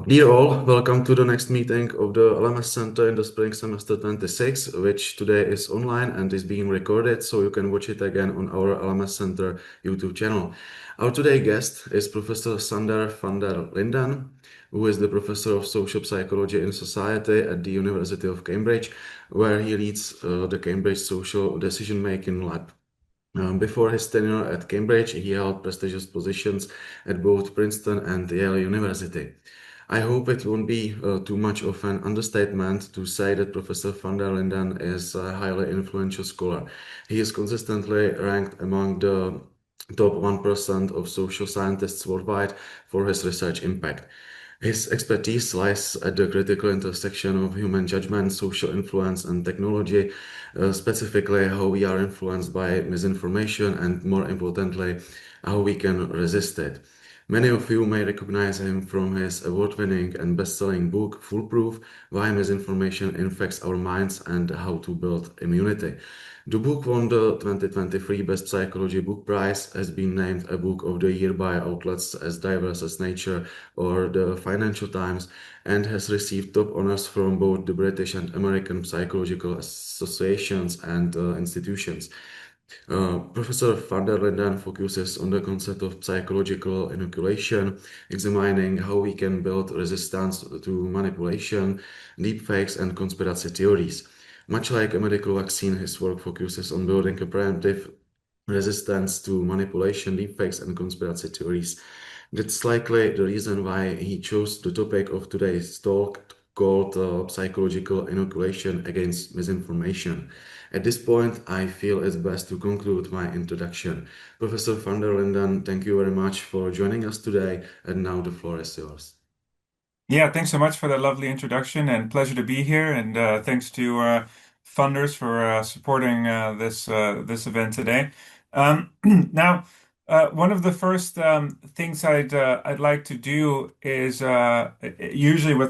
Dear all, welcome to the next meeting of the LMS Center in the spring semester 26, which today is online and is being recorded, so you can watch it again on our LMS Center YouTube channel. Our today guest is Professor Sander van der Linden, who is the Professor of Social Psychology and Society at the University of Cambridge, where he leads the Cambridge Social Decision-Making Lab. Before his tenure at Cambridge, he held prestigious positions at both Princeton and Yale University. I hope it won't be too much of an understatement to say that Professor van der Linden is a highly influential scholar. He is consistently ranked among the top 1% of social scientists worldwide for his research impact. His expertise lies at the critical intersection of human judgment, social influence, and technology, specifically how we are influenced by misinformation and, more importantly, how we can resist it. Many of you may recognize him from his award-winning and best-selling book, Foolproof: Why Misinformation Infects Our Minds and How to Build Immunity. The book won the 2023 Best Psychology Book Prize, has been named a Book of the Year by outlets as diverse as Nature or the Financial Times, and has received top honors from both the British and American psychological associations and institutions. Professor van der Linden focuses on the concept of psychological inoculation, examining how we can build resistance to manipulation, deepfakes, and conspiracy theories. Much like a medical vaccine, his work focuses on building a preemptive resistance to manipulation, deepfakes, and conspiracy theories. That's likely the reason why he chose the topic of today's talk called psychological inoculation against misinformation. At this point, I feel it's best to conclude my introduction. Professor van der Linden, thank you very much for joining us today, and now the floor is yours. Yeah, thanks so much for that lovely introduction and pleasure to be here. And thanks to funders for supporting this event today. Now, one of the first things I'd like to do is usually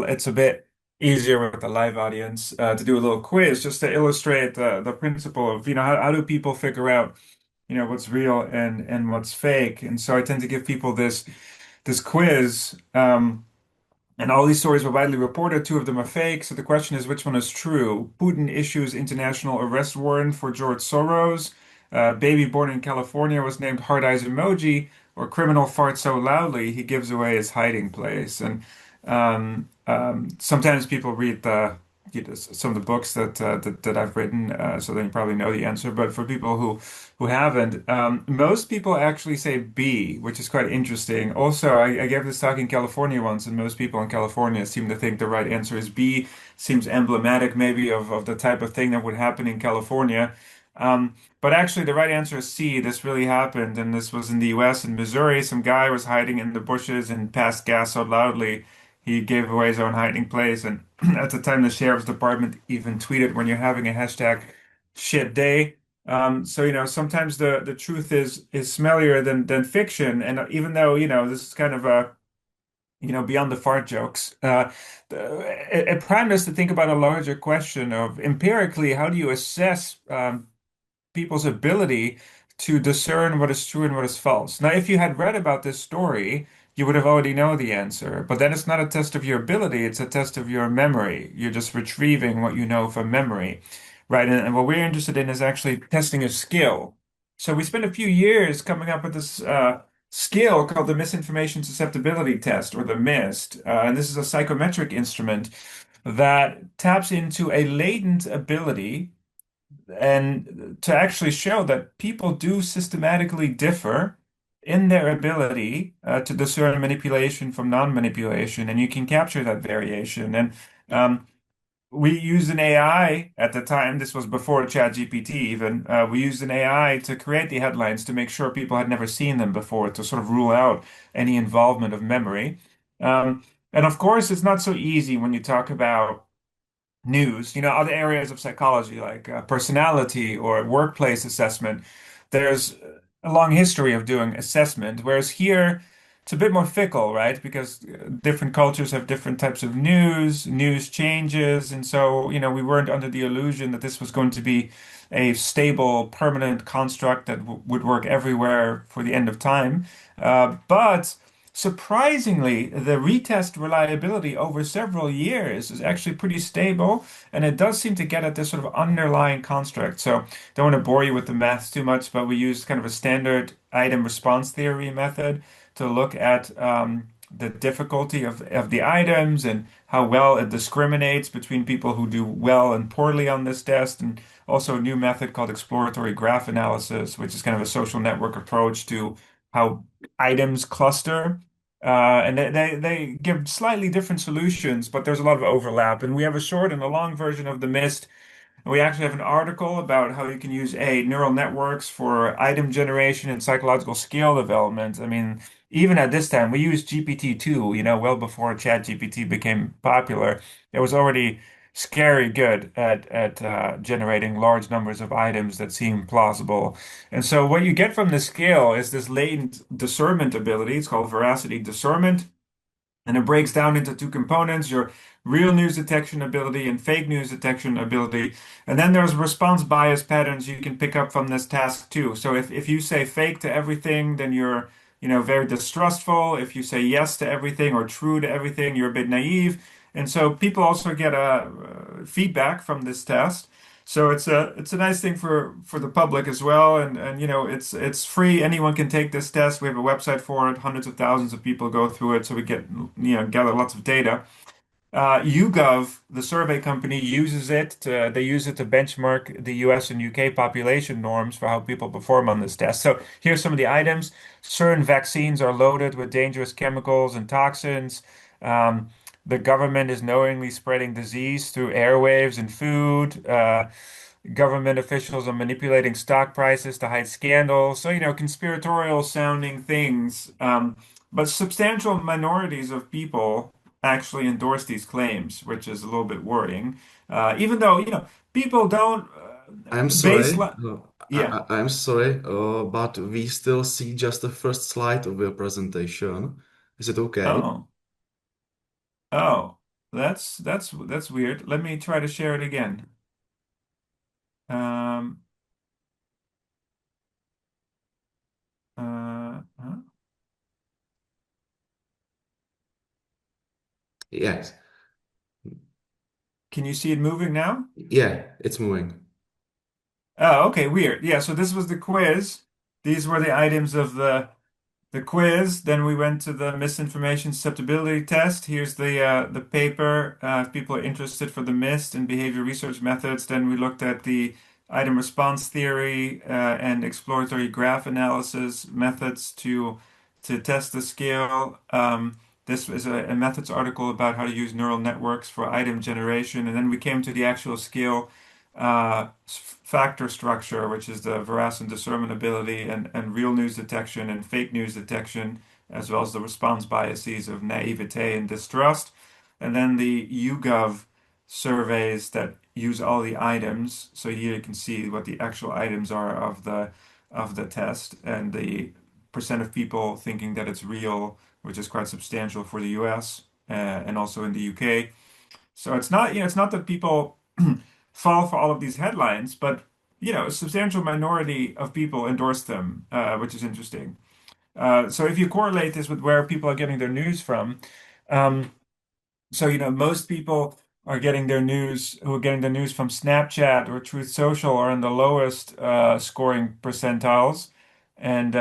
it's a bit easier with the live audience to do a little quiz just to illustrate the principle of how do people figure out what's real and what's fake. And so I tend to give people this quiz. And all these stories were widely reported. Two of them are fake. So the question is, which one is true? Putin issues international arrest warrant for George Soros. Baby born in California was named Hard Eyes Emoji. Or criminal farts so loudly he gives away his hiding place. And sometimes people read some of the books that I've written, so then you probably know the answer. But for people who haven't, most people actually say B, which is quite interesting. Also, I gave this talk in California once, and most people in California seem to think the right answer is B. Seems emblematic, maybe, of the type of thing that would happen in California. But actually, the right answer is C. This really happened, and this was in the US, in Missouri. Some guy was hiding in the bushes and passed gas so loudly he gave away his own hiding place. And at the time, the sheriff's department even tweeted, "When you're having a hashtag shit day." So sometimes the truth is smellier than fiction. And even though this is kind of a beyond the fart jokes, it primed us to think about a larger question of empirically, how do you assess people's ability to discern what is true and what is false? Now, if you had read about this story, you would have already know the answer. But then it's not a test of your ability, it's a test of your memory. You're just retrieving what you know from memory, right? And what we're interested in is actually testing a skill. So we spent a few years coming up with this skill called the Misinformation Susceptibility Test, or the MIST. And this is a psychometric instrument that taps into a latent ability and to actually show that people do systematically differ in their ability to discern manipulation from non-manipulation, and you can capture that variation. And we used an AI at the time. This was before ChatGPT even. We used an AI to create the headlines to make sure people had never seen them before, to sort of rule out any involvement of memory. And of course, it's not so easy when you talk about news, other areas of psychology like personality or workplace assessment. There's a long history of doing assessment, whereas here it's a bit more fickle, right? Because different cultures have different types of news changes. And so, we weren't under the illusion that this was going to be a stable, permanent construct that would work everywhere for the end of time. But surprisingly, the retest reliability over several years is actually pretty stable, and it does seem to get at this sort of underlying construct. So, don't want to bore you with the math too much, but we use kind of a standard item response theory method to look at the difficulty of the items and how well it discriminates between people who do well and poorly on this test, and also a new method called exploratory graph analysis, which is kind of a social network approach to how items cluster. And they give slightly different solutions, but there's a lot of overlap. And we have a short and a long version of the MIST, and we actually have an article about how you can use neural networks for item generation and psychological skill development. I mean, even at this time, we used GPT-2, well before ChatGPT became popular. It was already scary good at generating large numbers of items that seem plausible. And so what you get from the scale is this latent discernment ability. It's called veracity discernment. And it breaks down into two components, your real news detection ability and fake news detection ability. And then there's response bias patterns you can pick up from this task too. So if you say fake to everything, then you're, very distrustful. If you say yes to everything or true to everything, you're a bit naive. And so people also get a feedback from this test. So it's a nice thing for the public as well, and it's free. Anyone can take this test. We have a website for it. Hundreds of thousands of people go through it, so we get gather lots of data. YouGov, the survey company, uses it they use it to benchmark the US and UK population norms for how people perform on this test. So here's some of the items. Certain vaccines are loaded with dangerous chemicals and toxins. Um, the government is knowingly spreading disease through airwaves and food. Government officials are manipulating stock prices to hide scandals. So, conspiratorial sounding things. But substantial minorities of people actually endorse these claims, which is a little bit worrying. Even though, people don't I'm sorry. baseline. Yeah. I'm sorry, but we still see just the first slide of your presentation. Is it okay? Oh, oh, that's weird. Let me try to share it again. Um, huh? Yes. Can you see it moving now? Yeah, it's moving. Oh, okay, weird. Yeah, so this was the quiz. These were the items of the quiz. Then we went to the misinformation susceptibility test. Here's the paper. If people are interested for the MIST and behavior research methods, then we looked at the item response theory and exploratory graph analysis methods to test the scale. This is a methods article about how to use neural networks for item generation, and then we came to the actual scale factor structure, which is the veracity and discernment ability and real news detection and fake news detection, as well as the response biases of naivete and distrust. And then the YouGov surveys that use all the items. So here you can see what the actual items are of the test and the percent of people thinking that it's real, which is quite substantial for the US and also in the UK. So it's not that people fall for all of these headlines, but a substantial minority of people endorse them, which is interesting. So if you correlate this with where people are getting their news from, um, so most people are getting their news who are getting their news from Snapchat or Truth Social are in the lowest scoring percentiles, and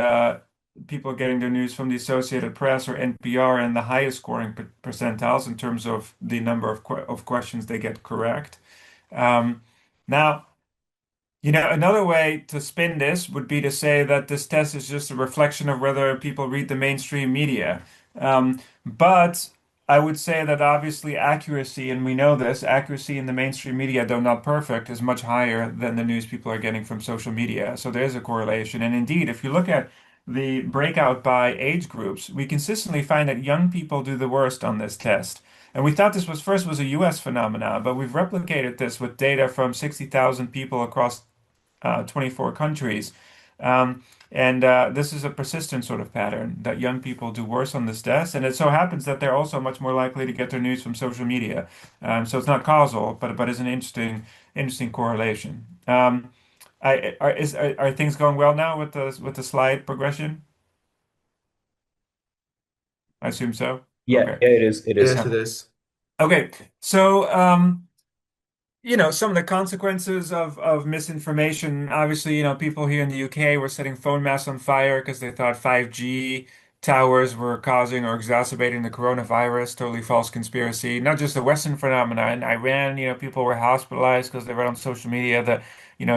people getting their news from the Associated Press or NPR in the highest scoring percentiles in terms of the number of questions they get correct. Um, Now, another way to spin this would be to say that this test is just a reflection of whether people read the mainstream media. But I would say that obviously accuracy, and we know this, accuracy in the mainstream media, though not perfect, is much higher than the news people are getting from social media. So there is a correlation. And indeed, if you look at the breakout by age groups, we consistently find that young people do the worst on this test. And we thought this was a US phenomena, but we've replicated this with data from 60,000 people across 24 countries. And this is a persistent sort of pattern that young people do worse on this test. And it so happens that they're also much more likely to get their news from social media. So it's not causal, but it's an interesting correlation. Are things going well now with the slide progression? I assume so. Yeah, Okay. yeah, it is. It is. Yes, Yeah. it is. Okay. So, some of the consequences of misinformation. Obviously, people here in the UK were setting phone masts on fire because they thought 5G towers were causing or exacerbating the coronavirus. Totally false conspiracy. Not just a Western phenomenon. In Iran, people were hospitalized because they read on social media that,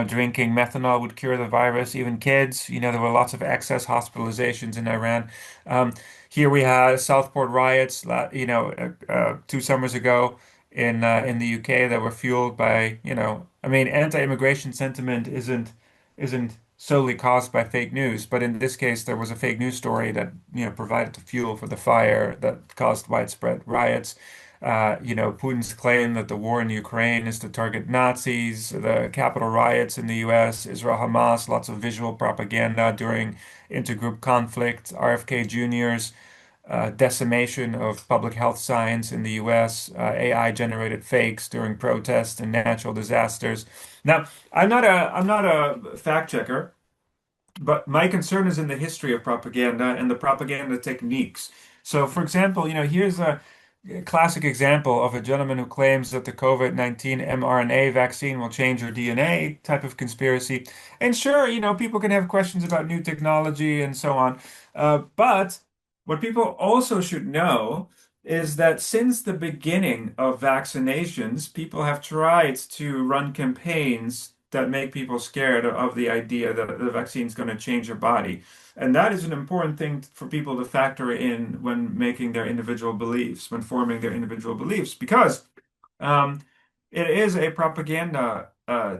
drinking methanol would cure the virus. Even kids, there were lots of excess hospitalizations in Iran. Um, Here we had Southport riots, 2 summers ago in the UK that were fueled by, I mean, anti-immigration sentiment isn't solely caused by fake news, but in this case, there was a fake news story that, provided the fuel for the fire that caused widespread riots. Putin's claim that the war in Ukraine is to target Nazis, the Capitol riots in the US, Israel Hamas, lots of visual propaganda during intergroup conflict, RFK Jr.'s decimation of public health science in the US, AI-generated fakes during protests and natural disasters. Now, I'm not a fact checker, but my concern is in the history of propaganda and the propaganda techniques. So, for example, here's a classic example of a gentleman who claims that the COVID-19 mRNA vaccine will change your DNA type of conspiracy. And sure, people can have questions about new technology and so on. But what people also should know is that since the beginning of vaccinations, people have tried to run campaigns that make people scared of the idea that the vaccine is going to change your body. And that is an important thing for people to factor in when making their individual beliefs, when forming their individual beliefs, because um, it is a propaganda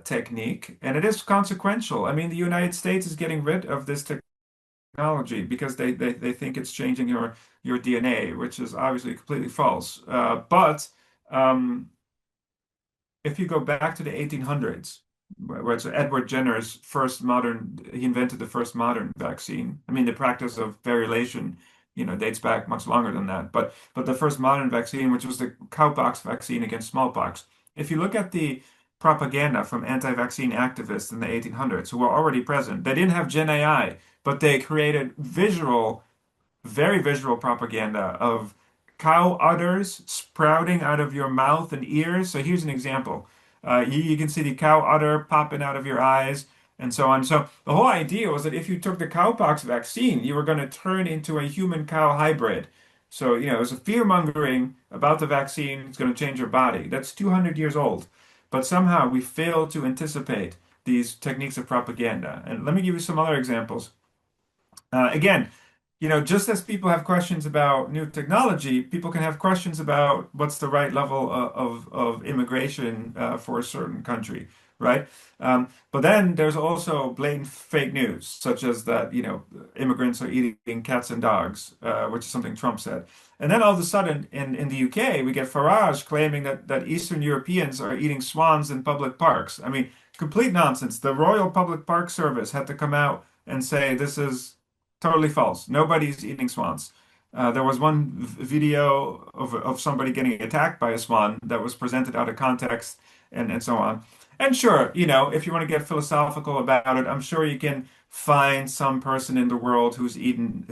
technique and it is consequential. I mean, the United States is getting rid of this technology because they think it's changing your DNA, which is obviously completely false. But um, if you go back to the 1800s, where it's Edward Jenner's first modern, he invented the first modern vaccine. I mean, the practice of variolation, dates back much longer than that. But the first modern vaccine, which was the cowpox vaccine against smallpox, if you look at the propaganda from anti-vaccine activists in the 1800s who were already present, they didn't have Gen AI, but they created very visual propaganda of cow udders sprouting out of your mouth and ears. So here's an example. You can see the cow udder popping out of your eyes and so on. So the whole idea was that if you took the cowpox vaccine, you were going to turn into a human cow hybrid. So, it was a fear mongering about the vaccine. It's going to change your body. That's 200 years old. But somehow we fail to anticipate these techniques of propaganda. And let me give you some other examples. Again, just as people have questions about new technology, people can have questions about what's the right level of immigration for a certain country, right? But then there's also blatant fake news, such as that, immigrants are eating cats and dogs, which is something Trump said. And then all of a sudden in the UK, we get Farage claiming that Eastern Europeans are eating swans in public parks. I mean, complete nonsense. The Royal Public Park Service had to come out and say this is totally false. Nobody's eating swans. There was one video of somebody getting attacked by a swan that was presented out of context and so on. And sure, if you want to get philosophical about it, I'm sure you can find some person in the world who's eaten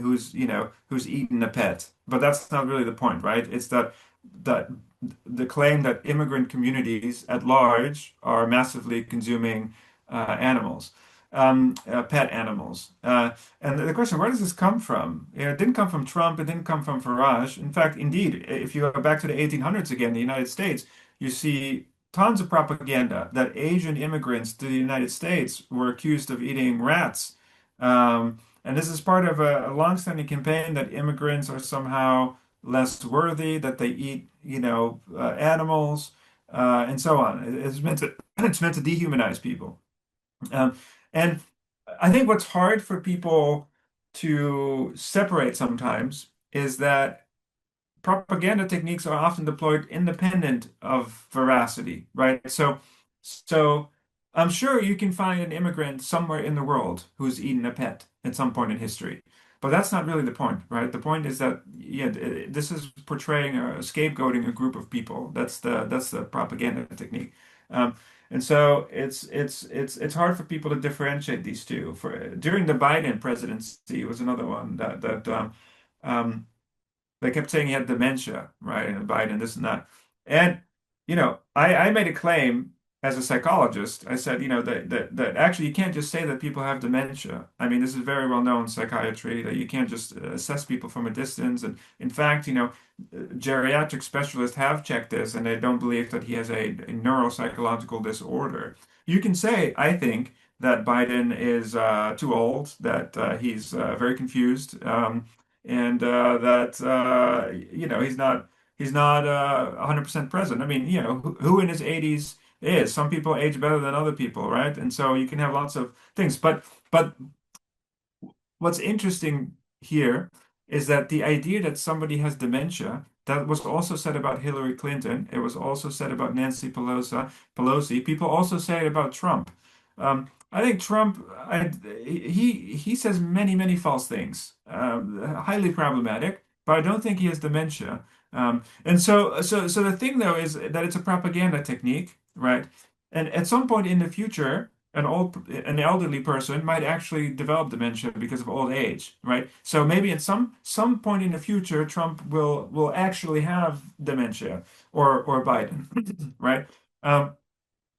a pet. But that's not really the point, right? It's that the claim that immigrant communities at large are massively consuming animals, pet animals. And the question, where does this come from? It didn't come from Trump. It didn't come from Farage. In fact, indeed, if you go back to the 1800s again, the United States, you see tons of propaganda that Asian immigrants to the United States were accused of eating rats. And this is part of a longstanding campaign that immigrants are somehow less worthy, that they eat, animals, and so on. It's meant to it's meant to dehumanize people. Um, and I think what's hard for people to separate sometimes is that propaganda techniques are often deployed independent of veracity, right? So I'm sure you can find an immigrant somewhere in the world who's eaten a pet at some point in history. But that's not really the point, right? The point is that yeah, this is portraying scapegoating a group of people. That's the propaganda technique. Um, and so it's hard for people to differentiate these two. For during the Biden presidency was another one that um, They kept saying he had dementia, right? And Biden, this and that. And, I made a claim as a psychologist. I said, that actually you can't just say that people have dementia. I mean, this is very well known in psychiatry that you can't just assess people from a distance. And in fact, geriatric specialists have checked this and they don't believe that he has a neuropsychological disorder. You can say, I think, that Biden is too old, that he's very confused, and that he's not 100% present. I mean, who in his 80s is? Some people age better than other people, right? And so you can have lots of things. But what's interesting here is that the idea that somebody has dementia, that was also said about Hillary Clinton. It was also said about Nancy Pelosi. People also say it about Trump. I think Trump, he says many, many false things, highly problematic, but I don't think he has dementia. And so the thing though is that it's a propaganda technique, right? And at some point in the future, an elderly person might actually develop dementia because of old age, right? So maybe at some point in the future, Trump will actually have dementia or Biden, right? Um,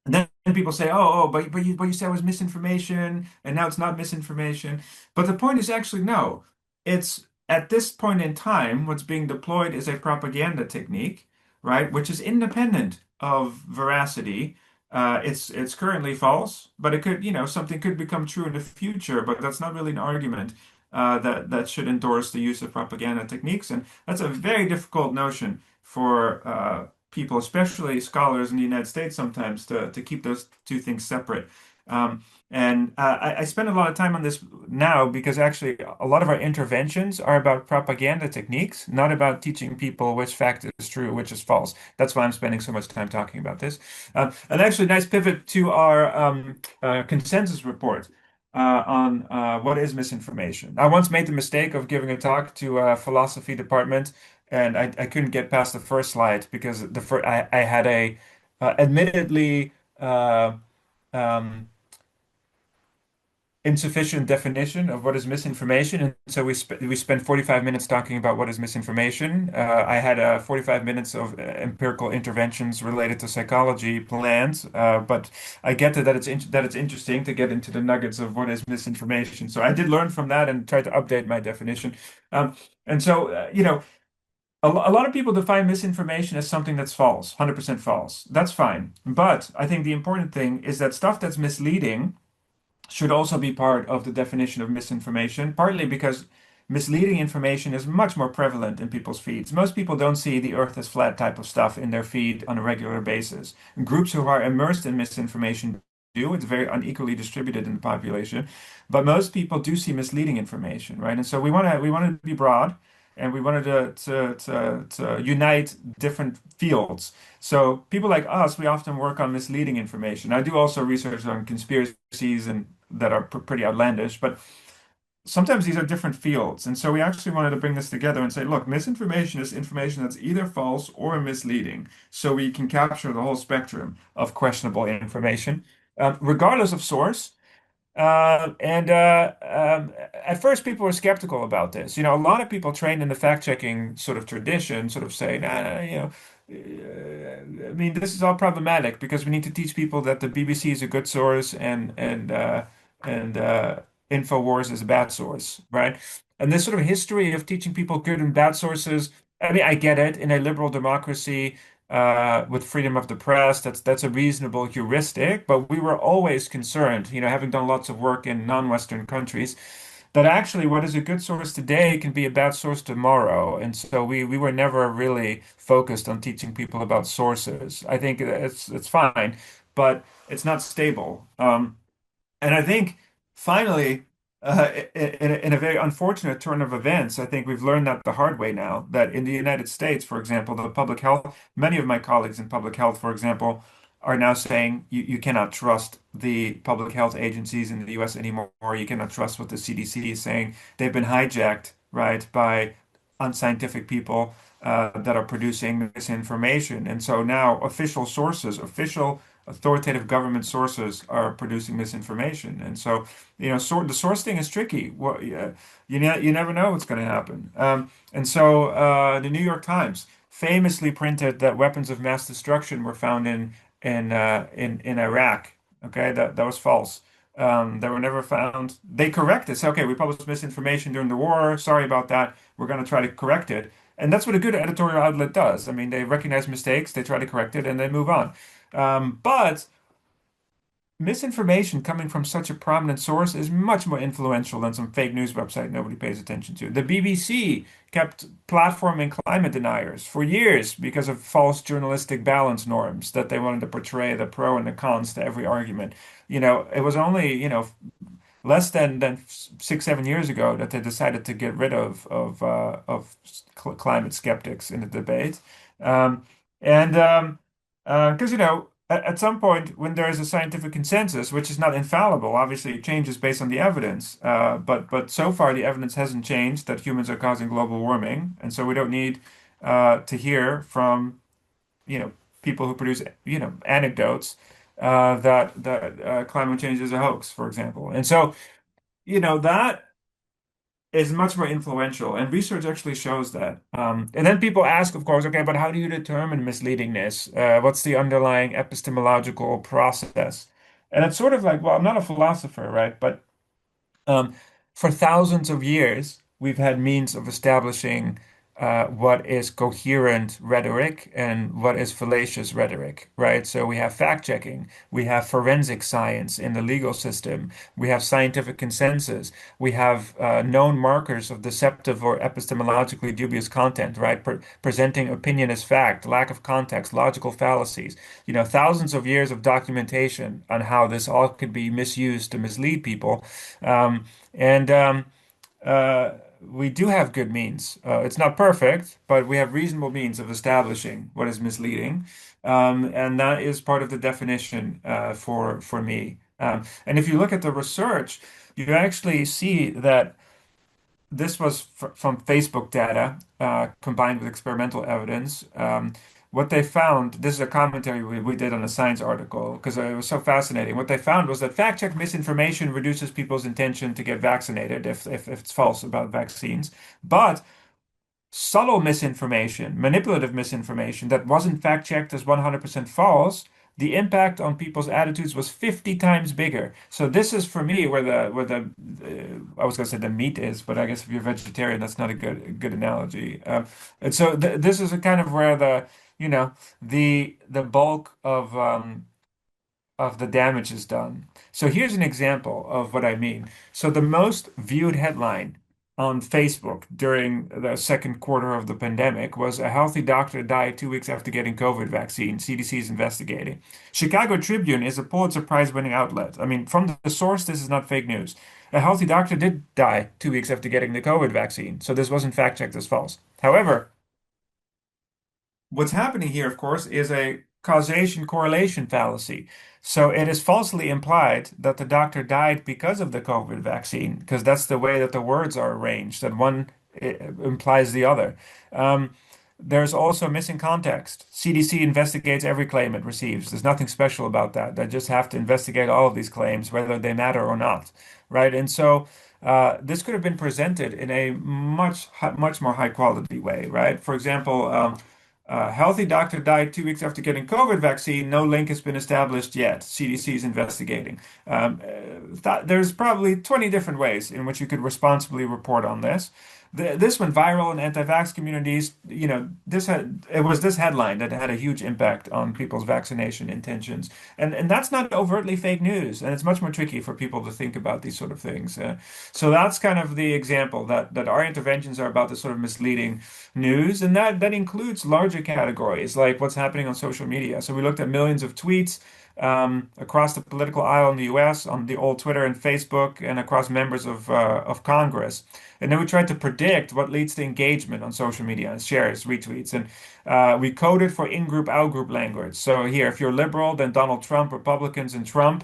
and then people say, oh, but you said it was misinformation, and now it's not misinformation. But the point is actually no. It's at this point in time, what's being deployed is a propaganda technique, right, which is independent of veracity. It's currently false, but it could, something could become true in the future. But that's not really an argument that should endorse the use of propaganda techniques, and that's a very difficult notion for people, especially scholars in the United States, sometimes to keep those two things separate. And I spend a lot of time on this now because actually a lot of our interventions are about propaganda techniques, not about teaching people which fact is true, which is false. That's why I'm spending so much time talking about this. And actually, nice pivot to our consensus report on what is misinformation. I once made the mistake of giving a talk to a philosophy department, and I couldn't get past the first slide because I had a admittedly um, insufficient definition of what is misinformation, and so we spent 45 minutes talking about what is misinformation. I had 45 minutes of empirical interventions related to psychology planned, but I get that it's interesting to get into the nuggets of what is misinformation. So I did learn from that and try to update my definition. And so, a lot of people define misinformation as something that's false, 100% false. That's fine. But I think the important thing is that stuff that's misleading should also be part of the definition of misinformation, partly because misleading information is much more prevalent in people's feeds. Most people don't see the earth is flat type of stuff in their feed on a regular basis. Groups who are immersed in misinformation do. It's very unequally distributed in the population, but most people do see misleading information, right? And so we wanted to be broad, and we wanted to unite different fields. So people like us, we often work on misleading information. I do also research on conspiracies and that are pretty outlandish, but sometimes these are different fields. And so we actually wanted to bring this together and say, look, misinformation is information that's either false or misleading. So we can capture the whole spectrum of questionable information, regardless of source. And at first, people were skeptical about this. A lot of people trained in the fact-checking sort of tradition sort of say, nah, nah, I mean, this is all problematic because we need to teach people that the BBC is a good source and InfoWars is a bad source, right? And this sort of history of teaching people good and bad sources. I mean, I get it. In a liberal democracy, with freedom of the press, that's a reasonable heuristic. But we were always concerned, having done lots of work in non-Western countries, that actually what is a good source today can be a bad source tomorrow. And so we were never really focused on teaching people about sources. I think it's fine, but it's not stable. And I think finally, in a very unfortunate turn of events, I think we've learned that the hard way now, that in the United States, for example, the public health, many of my colleagues in public health, for example, are now saying you cannot trust the public health agencies in the US anymore. You cannot trust what the CDC is saying. They've been hijacked, right, by unscientific people that are producing misinformation. And so now official sources, official authoritative government sources are producing misinformation. And so, the source thing is tricky. You never know what's going to happen. And so, the New York Times famously printed that weapons of mass destruction were found in Iraq. Okay, that was false. They were never found. They corrected. Say, okay, we published misinformation during the war. Sorry about that. We're going to try to correct it. And that's what a good editorial outlet does. I mean, they recognize mistakes, they try to correct it, and they move on. But misinformation coming from such a prominent source is much more influential than some fake news website nobody pays attention to. The BBC kept platforming climate deniers for years because of false journalistic balance norms that they wanted to portray the pro and the cons to every argument. It was only, less than 6, 7 years ago that they decided to get rid of climate skeptics in the debate, and because at some point when there is a scientific consensus, which is not infallible, obviously it changes based on the evidence, but so far the evidence hasn't changed that humans are causing global warming, and so we don't need to hear from you know people who produce anecdotes that climate change is a hoax, for example. And so that is much more influential, and research actually shows that. And then people ask, of course, okay, but how do you determine misleadingness? What's the underlying epistemological process? And it's sort of like, well, I'm not a philosopher, right? But um, for thousands of years, we've had means of establishing what is coherent rhetoric and what is fallacious rhetoric, right? So we have fact checking, we have forensic science in the legal system, we have scientific consensus, we have known markers of deceptive or epistemologically dubious content, right? Presenting opinion as fact, lack of context, logical fallacies, thousands of years of documentation on how this all could be misused to mislead people. And uh, we do have good means. It's not perfect, but we have reasonable means of establishing what is misleading. And that is part of the definition for me. And if you look at the research, you actually see that this was from Facebook data combined with experimental evidence. What they found, this is a commentary we did on a science article because it was so fascinating. What they found was that fact-check misinformation reduces people's intention to get vaccinated if it's false about vaccines. But subtle misinformation, manipulative misinformation that wasn't fact-checked as 100% false, the impact on people's attitudes was 50 times bigger. So this is for me where the I was going to say the meat is, but I guess if you're vegetarian, that's not a good analogy. And so this is a kind of where the bulk of the damage is done. So here's an example of what I mean. So the most viewed headline on Facebook during the second quarter of the pandemic was a healthy doctor died 2 weeks after getting COVID vaccine. CDC is investigating. Chicago Tribune is a Pulitzer Prize winning outlet. I mean, from the source, this is not fake news. A healthy doctor did die 2 weeks after getting the COVID vaccine. So this wasn't fact checked as false. However, what's happening here, of course, is a causation correlation fallacy. So it is falsely implied that the doctor died because of the COVID vaccine, because that's the way that the words are arranged, that one implies the other. Um, there's also missing context. CDC investigates every claim it receives. There's nothing special about that. They just have to investigate all of these claims, whether they matter or not, right? And so this could have been presented in a much more high quality way, right? For example, healthy doctor died 2 weeks after getting COVID vaccine. No link has been established yet. CDC is investigating. There's probably 20 different ways in which you could responsibly report on this. This went viral in anti-vax communities. It was this headline that had a huge impact on people's vaccination intentions, and that's not overtly fake news, and it's much more tricky for people to think about these sort of things. So that's kind of the example that our interventions are about this sort of misleading news, and that includes larger categories like what's happening on social media. So we looked at millions of tweets across the political aisle in the U.S. on the old Twitter and Facebook, and across members of Congress. And then we tried to predict what leads to engagement on social media and shares, retweets, and we coded for in-group, out-group language. So here, if you're liberal, then Donald Trump, Republicans, and Trump.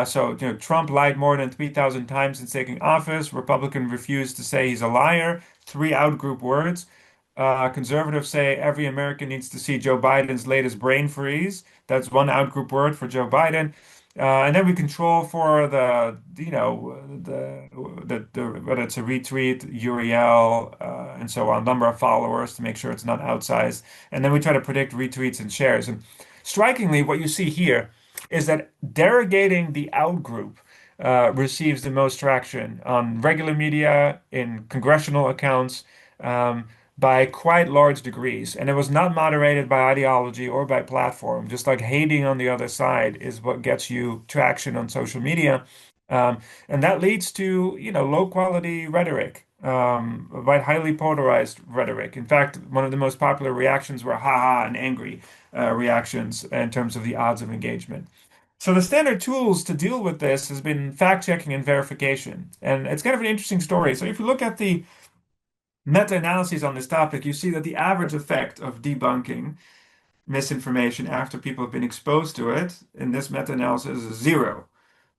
So Trump lied more than 3,000 times since taking office. Republican refused to say he's a liar. Three out-group words. Conservatives say every American needs to see Joe Biden's latest brain freeze. That's one outgroup word for Joe Biden. And then we control for the whether it's a retweet, URL, and so on, number of followers to make sure it's not outsized. And then we try to predict retweets and shares. And strikingly, what you see here is that derogating the outgroup receives the most traction on regular media, in congressional accounts, um, by quite large degrees. And it was not moderated by ideology or by platform. Just like hating on the other side is what gets you traction on social media. And that leads to, low quality rhetoric, right, highly polarized rhetoric. In fact, one of the most popular reactions were haha and angry reactions in terms of the odds of engagement. So the standard tools to deal with this has been fact checking and verification. And it's kind of an interesting story. So if you look at the meta-analyses on this topic, you see that the average effect of debunking misinformation after people have been exposed to it in this meta-analysis is zero.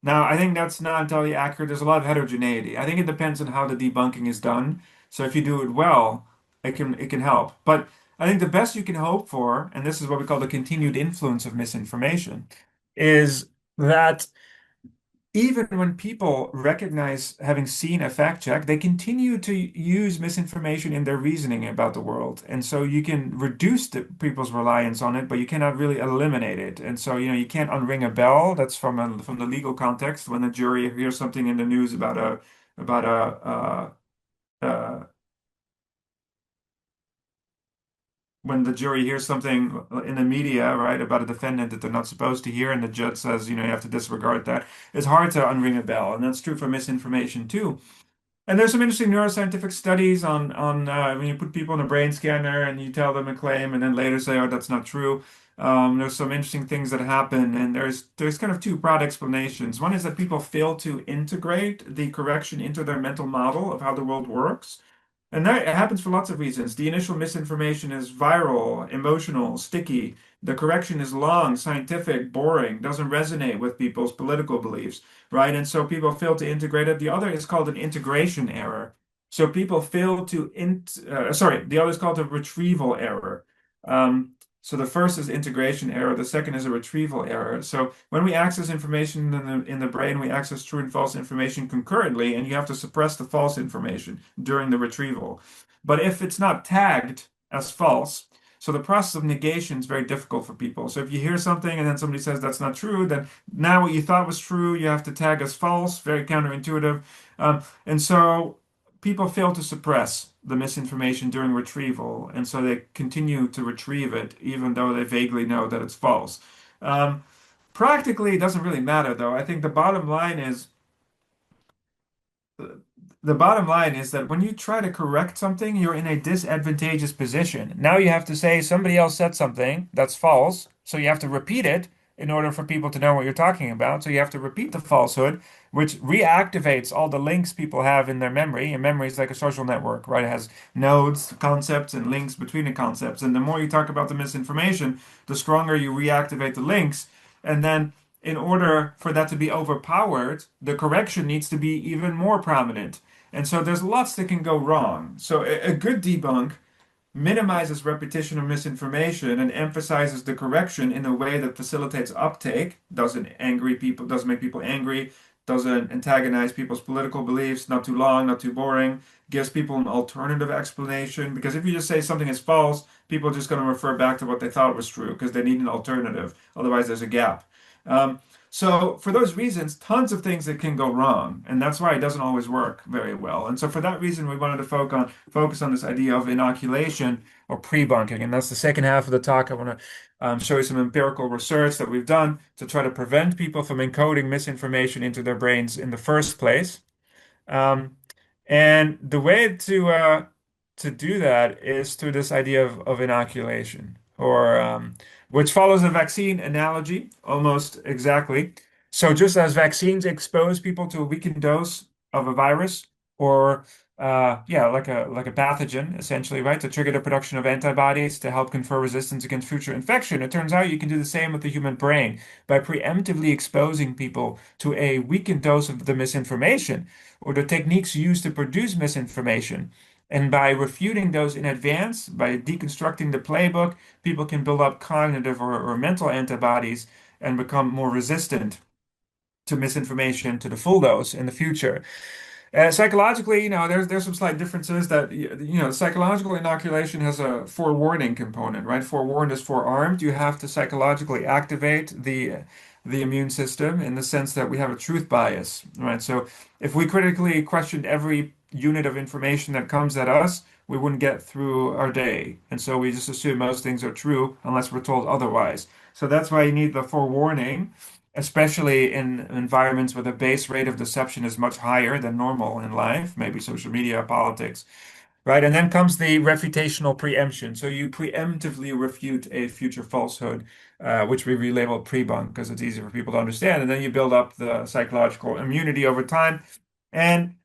Now, I think that's not entirely accurate. There's a lot of heterogeneity. I think it depends on how the debunking is done. So if you do it well, it can help. But I think the best you can hope for, and this is what we call the continued influence of misinformation, is that even when people recognize having seen a fact check, they continue to use misinformation in their reasoning about the world. And so you can reduce people's reliance on it, but you cannot really eliminate it. And so, you can't unring a bell. That's from the legal context. When a jury hears something in the news about when the jury hears something in the media, right, about a defendant that they're not supposed to hear, and the judge says, you have to disregard that. It's hard to unring a bell, and that's true for misinformation too. And there's some interesting neuroscientific studies on when you put people in a brain scanner and you tell them a claim, and then later say, oh, that's not true. There's some interesting things that happen, and there's kind of two broad explanations. One is that people fail to integrate the correction into their mental model of how the world works. And that it happens for lots of reasons. The initial misinformation is viral, emotional, sticky. The correction is long, scientific, boring, doesn't resonate with people's political beliefs, right? And so people fail to integrate it. The other is called an integration error. So people fail to the other is called a retrieval error. Um, so the first is integration error, the second is a retrieval error. So when we access information in the brain, we access true and false information concurrently, and you have to suppress the false information during the retrieval. But if it's not tagged as false, so the process of negation is very difficult for people. So if you hear something and then somebody says that's not true, then now what you thought was true, you have to tag as false, very counterintuitive. And so people fail to suppress the misinformation during retrieval, and so they continue to retrieve it even though they vaguely know that it's false. Um, Practically, it doesn't really matter, though. I think the bottom line is that when you try to correct something, you're in a disadvantageous position. Now you have to say somebody else said something that's false, so you have to repeat it in order for people to know what you're talking about. So you have to repeat the falsehood, which reactivates all the links people have in their memory. And memory is like a social network, right? It has nodes, concepts, and links between the concepts. And the more you talk about the misinformation, the stronger you reactivate the links. And then in order for that to be overpowered, the correction needs to be even more prominent. And so there's lots that can go wrong. So a good debunk minimizes repetition of misinformation and emphasizes the correction in a way that facilitates uptake, doesn't make people angry, doesn't antagonize people's political beliefs, not too long, not too boring, gives people an alternative explanation. Because if you just say something is false, people are just going to refer back to what they thought was true because they need an alternative. Otherwise, there's a gap. Um, so for those reasons, tons of things that can go wrong, and that's why it doesn't always work very well. And so for that reason, we wanted to focus on this idea of inoculation or pre-bunking, and that's the second half of the talk. I want to show you some empirical research that we've done to try to prevent people from encoding misinformation into their brains in the first place. Um, and the way to do that is through this idea of inoculation, or which follows a vaccine analogy almost exactly. So just as vaccines expose people to a weakened dose of a virus, or yeah, like a pathogen, essentially, right, to trigger the production of antibodies to help confer resistance against future infection. It turns out you can do the same with the human brain by preemptively exposing people to a weakened dose of the misinformation or the techniques used to produce misinformation. And by refuting those in advance, by deconstructing the playbook, people can build up cognitive or mental antibodies and become more resistant to misinformation to the full dose in the future. Psychologically, there's some slight differences that psychological inoculation has a forewarning component, right? Forewarned is forearmed. You have to psychologically activate the immune system in the sense that we have a truth bias, right? So if we critically questioned every unit of information that comes at us, we wouldn't get through our day. And so we just assume most things are true unless we're told otherwise. So that's why you need the forewarning, especially in environments where the base rate of deception is much higher than normal in life, maybe social media, politics, right? And then comes the refutational preemption. So you preemptively refute a future falsehood, which we relabel pre-bunk because it's easy for people to understand. And then you build up the psychological immunity over time. And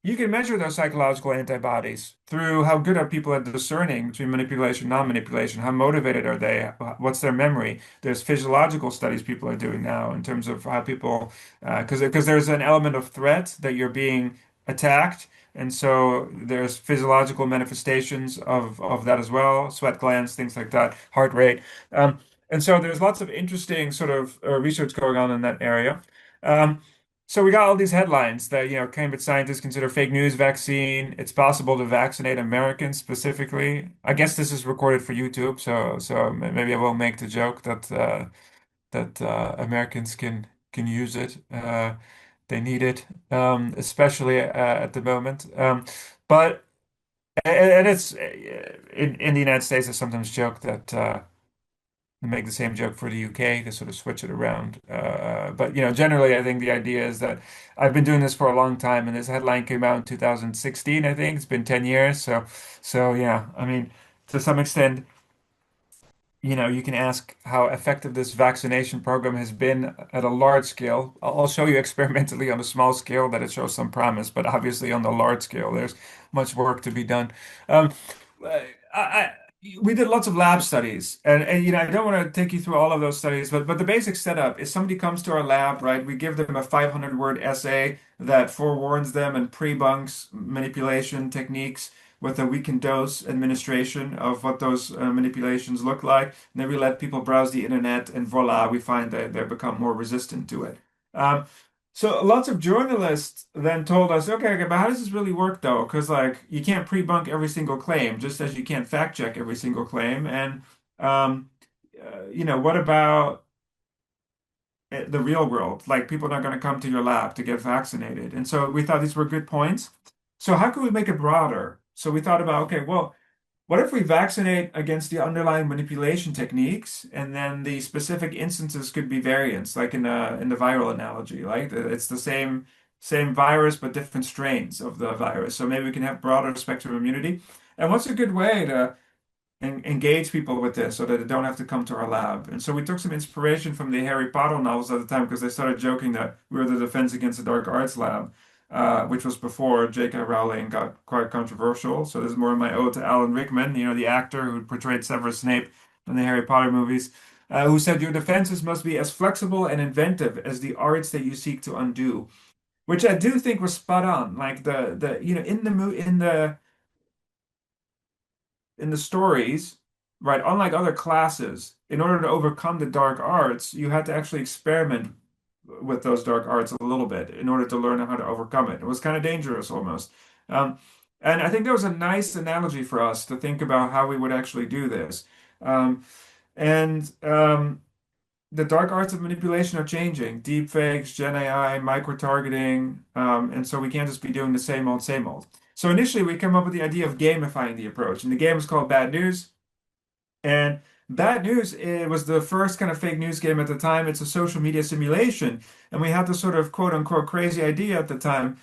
you can measure those psychological antibodies through how good are people at discerning between manipulation, non-manipulation, how motivated are they, what's their memory. There's physiological studies people are doing now in terms of how people, because there's an element of threat that you're being attacked. And so there's physiological manifestations of that as well, sweat glands, things like that, heart rate. Um, and so there's lots of interesting sort of research going on in that area. Um, so we got all these headlines that, Cambridge scientists consider fake news vaccine. It's possible to vaccinate Americans specifically. I guess this is recorded for YouTube, so maybe I will make the joke that Americans can use it. They need it, especially at the moment. But and it's in the United States, I sometimes joke that make the same joke for the UK to sort of switch it around. But generally, I think the idea is that I've been doing this for a long time, and this headline came out in 2016. I think it's been 10 years. So yeah, I mean, to some extent, you can ask how effective this vaccination program has been at a large scale. I'll show you experimentally on a small scale that it shows some promise, but obviously on the large scale, there's much work to be done. Um, I, we did lots of lab studies, and I don't want to take you through all of those studies, but the basic setup is somebody comes to our lab, right? We give them a 500-word essay that forewarns them and pre-bunks manipulation techniques with a weakened dose administration of what those manipulations look like. And then we let people browse the internet, and voila, we find that they become more resistant to it. Um, so lots of journalists then told us, okay, but how does this really work though? Because like you can't pre-bunk every single claim, just as you can't fact check every single claim. And um, what about the real world? Like people are not going to come to your lab to get vaccinated. And so we thought these were good points. So how can we make it broader? So we thought about, okay, well, what if we vaccinate against the underlying manipulation techniques, and then the specific instances could be variants, like in the viral analogy, like it's the same virus but different strains of the virus. So maybe we can have broader spectrum immunity. And what's a good way to engage people with this so that they don't have to come to our lab? And so we took some inspiration from the Harry Potter novels at the time because they started joking that we were the Defense Against the Dark Arts lab, which was before J.K. Rowling got quite controversial. So this is more of my ode to Alan Rickman, the actor who portrayed Severus Snape in the Harry Potter movies, who said your defenses must be as flexible and inventive as the arts that you seek to undo, which I do think was spot on. Like the in the mo in the stories, right, unlike other classes, in order to overcome the dark arts, you had to actually experiment with those dark arts a little bit in order to learn how to overcome it. It was kind of dangerous almost. Um, and I think that was a nice analogy for us to think about how we would actually do this. Um, and the dark arts of manipulation are changing. Deep fakes, Gen AI, micro-targeting, and so we can't just be doing the same old, same old. So initially, we came up with the idea of gamifying the approach, and the game is called Bad News. And Bad News, it was the first kind of fake news game at the time. It's a social media simulation, and we had this sort of quote unquote crazy idea at the time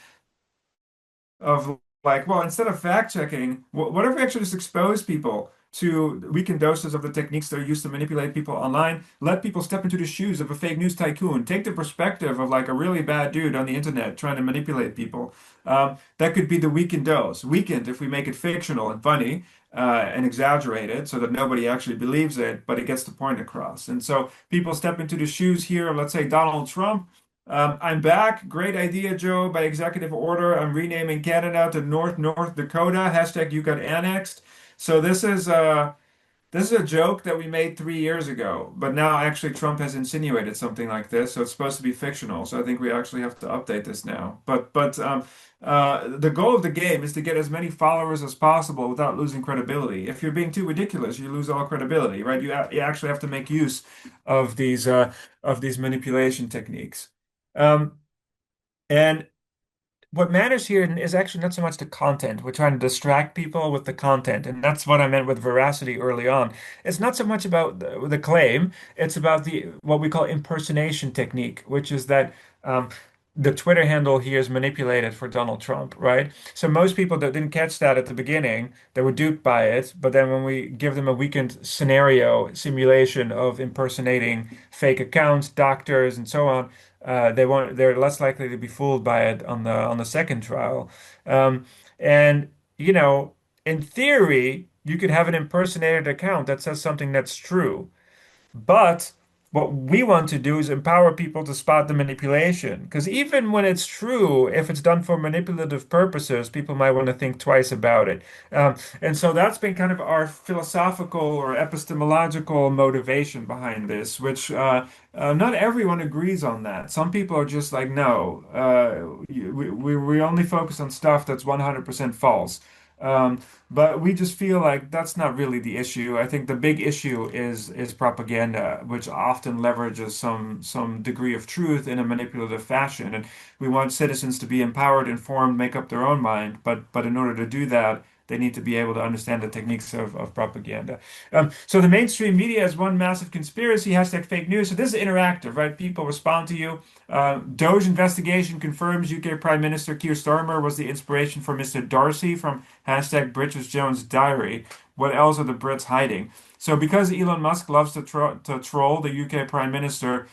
of like, well, instead of fact checking, what if we actually just expose people to weakened doses of the techniques that are used to manipulate people online? Let people step into the shoes of a fake news tycoon. Take the perspective of like a really bad dude on the internet trying to manipulate people. That could be the weakened dose. Weakened if we make it fictional and funny. And exaggerate it so that nobody actually believes it, but it gets the point across. And so people step into the shoes here of, let's say, Donald Trump. I'm back. Great idea, Joe. By executive order, I'm renaming Canada to North Dakota. Hashtag you got annexed. So this is a joke that we made 3 years ago, but now actually Trump has insinuated something like this, so it's supposed to be fictional. So I think we actually have to update this now. But the goal of the game is to get as many followers as possible without losing credibility. If you're being too ridiculous, you lose all credibility, right? You actually have to make use of these manipulation techniques. Um, and what matters here is actually not so much the content. We're trying to distract people with the content, and that's what I meant with veracity early on. It's not so much about the claim; it's about the what we call impersonation technique, which is that um, the Twitter handle here is manipulated for Donald Trump, right? So most people that didn't catch that at the beginning, they were duped by it. But then when we give them a weekend scenario simulation of impersonating fake accounts, doctors, and so on, they're less likely to be fooled by it on the second trial. Um, and you know, in theory, you could have an impersonated account that says something that's true. But what we want to do is empower people to spot the manipulation. Because even when it's true, if it's done for manipulative purposes, people might want to think twice about it. And so that's been kind of our philosophical or epistemological motivation behind this, which not everyone agrees on that. Some people are just like, no, we only focus on stuff that's 100% false. Um, but we just feel like that's not really the issue. I think the big issue is propaganda, which often leverages some degree of truth in a manipulative fashion. And we want citizens to be empowered, informed, make up their own mind. But in order to do that, they need to be able to understand the techniques of propaganda. So the mainstream media is one massive conspiracy, hashtag fake news. So this is interactive, right? People respond to you. Doge investigation confirms UK Prime Minister Keir Starmer was the inspiration for Mr. Darcy from hashtag Bridget Jones' Diary. What else are the Brits hiding? So because Elon Musk loves to troll the UK Prime Minister,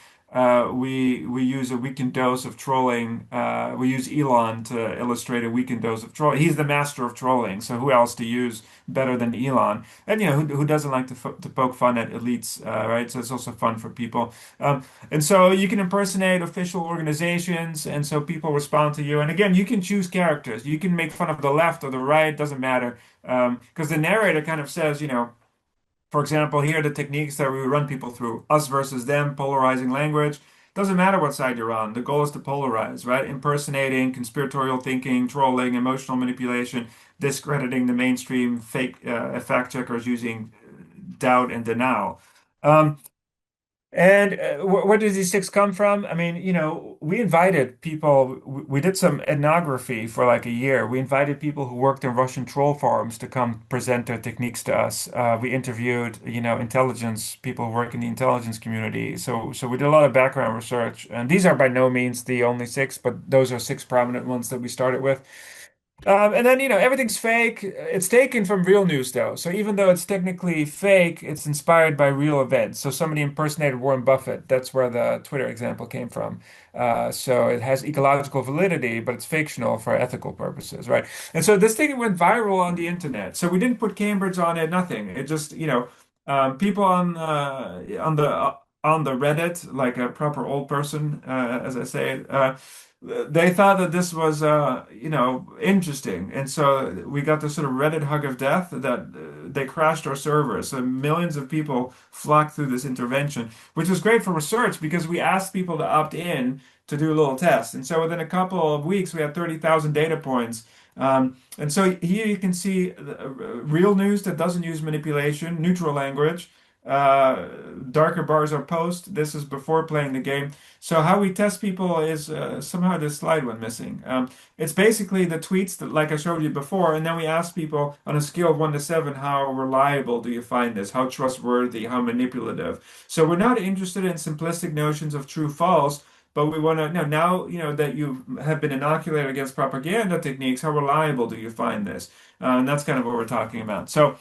we use a weakened dose of trolling. We use Elon to illustrate a weakened dose of trolling. He's the master of trolling, so who else to use better than Elon? And who doesn't like to poke fun at elites, right? So it's also fun for people. And so you can impersonate official organizations, and so people respond to you. And again, you can choose characters. You can make fun of the left or the right, doesn't matter. Because the narrator kind of says, for example, here are the techniques that we run people through: us versus them, polarizing language. Doesn't matter what side you're on. The goal is to polarize, right? Impersonating, conspiratorial thinking, trolling, emotional manipulation, discrediting the mainstream fake fact checkers using doubt and denial. Um, and where did these six come from? I mean, we invited people. We did some ethnography for like a year. We invited people who worked in Russian troll farms to come present their techniques to us. We interviewed, intelligence people who work in the intelligence community. So we did a lot of background research. And these are by no means the only six, but those are six prominent ones that we started with. And then, everything's fake. It's taken from real news, though. So even though it's technically fake, it's inspired by real events. So somebody impersonated Warren Buffett. That's where the Twitter example came from. So it has ecological validity, but it's fictional for ethical purposes, right? And so this thing went viral on the internet. So we didn't put Cambridge on it, nothing. It just, people on the Reddit, like a proper old person, as I say, they thought that this was interesting, and so we got this sort of Reddit hug of death that they crashed our servers. So millions of people flocked through this intervention, which was great for research because we asked people to opt in to do a little test. And so within a couple of weeks we had 30,000 data points. And so here you can see real news that doesn't use manipulation, neutral language. Darker bars are post. This is before playing the game. So how we test people is somehow this slide went missing. It's basically the tweets that, like I showed you before, and then we ask people on a scale of 1 to 7, how reliable do you find this? How trustworthy? How manipulative? So we're not interested in simplistic notions of true false, but we want to know now, that you have been inoculated against propaganda techniques. How reliable do you find this? And that's kind of what we're talking about. So.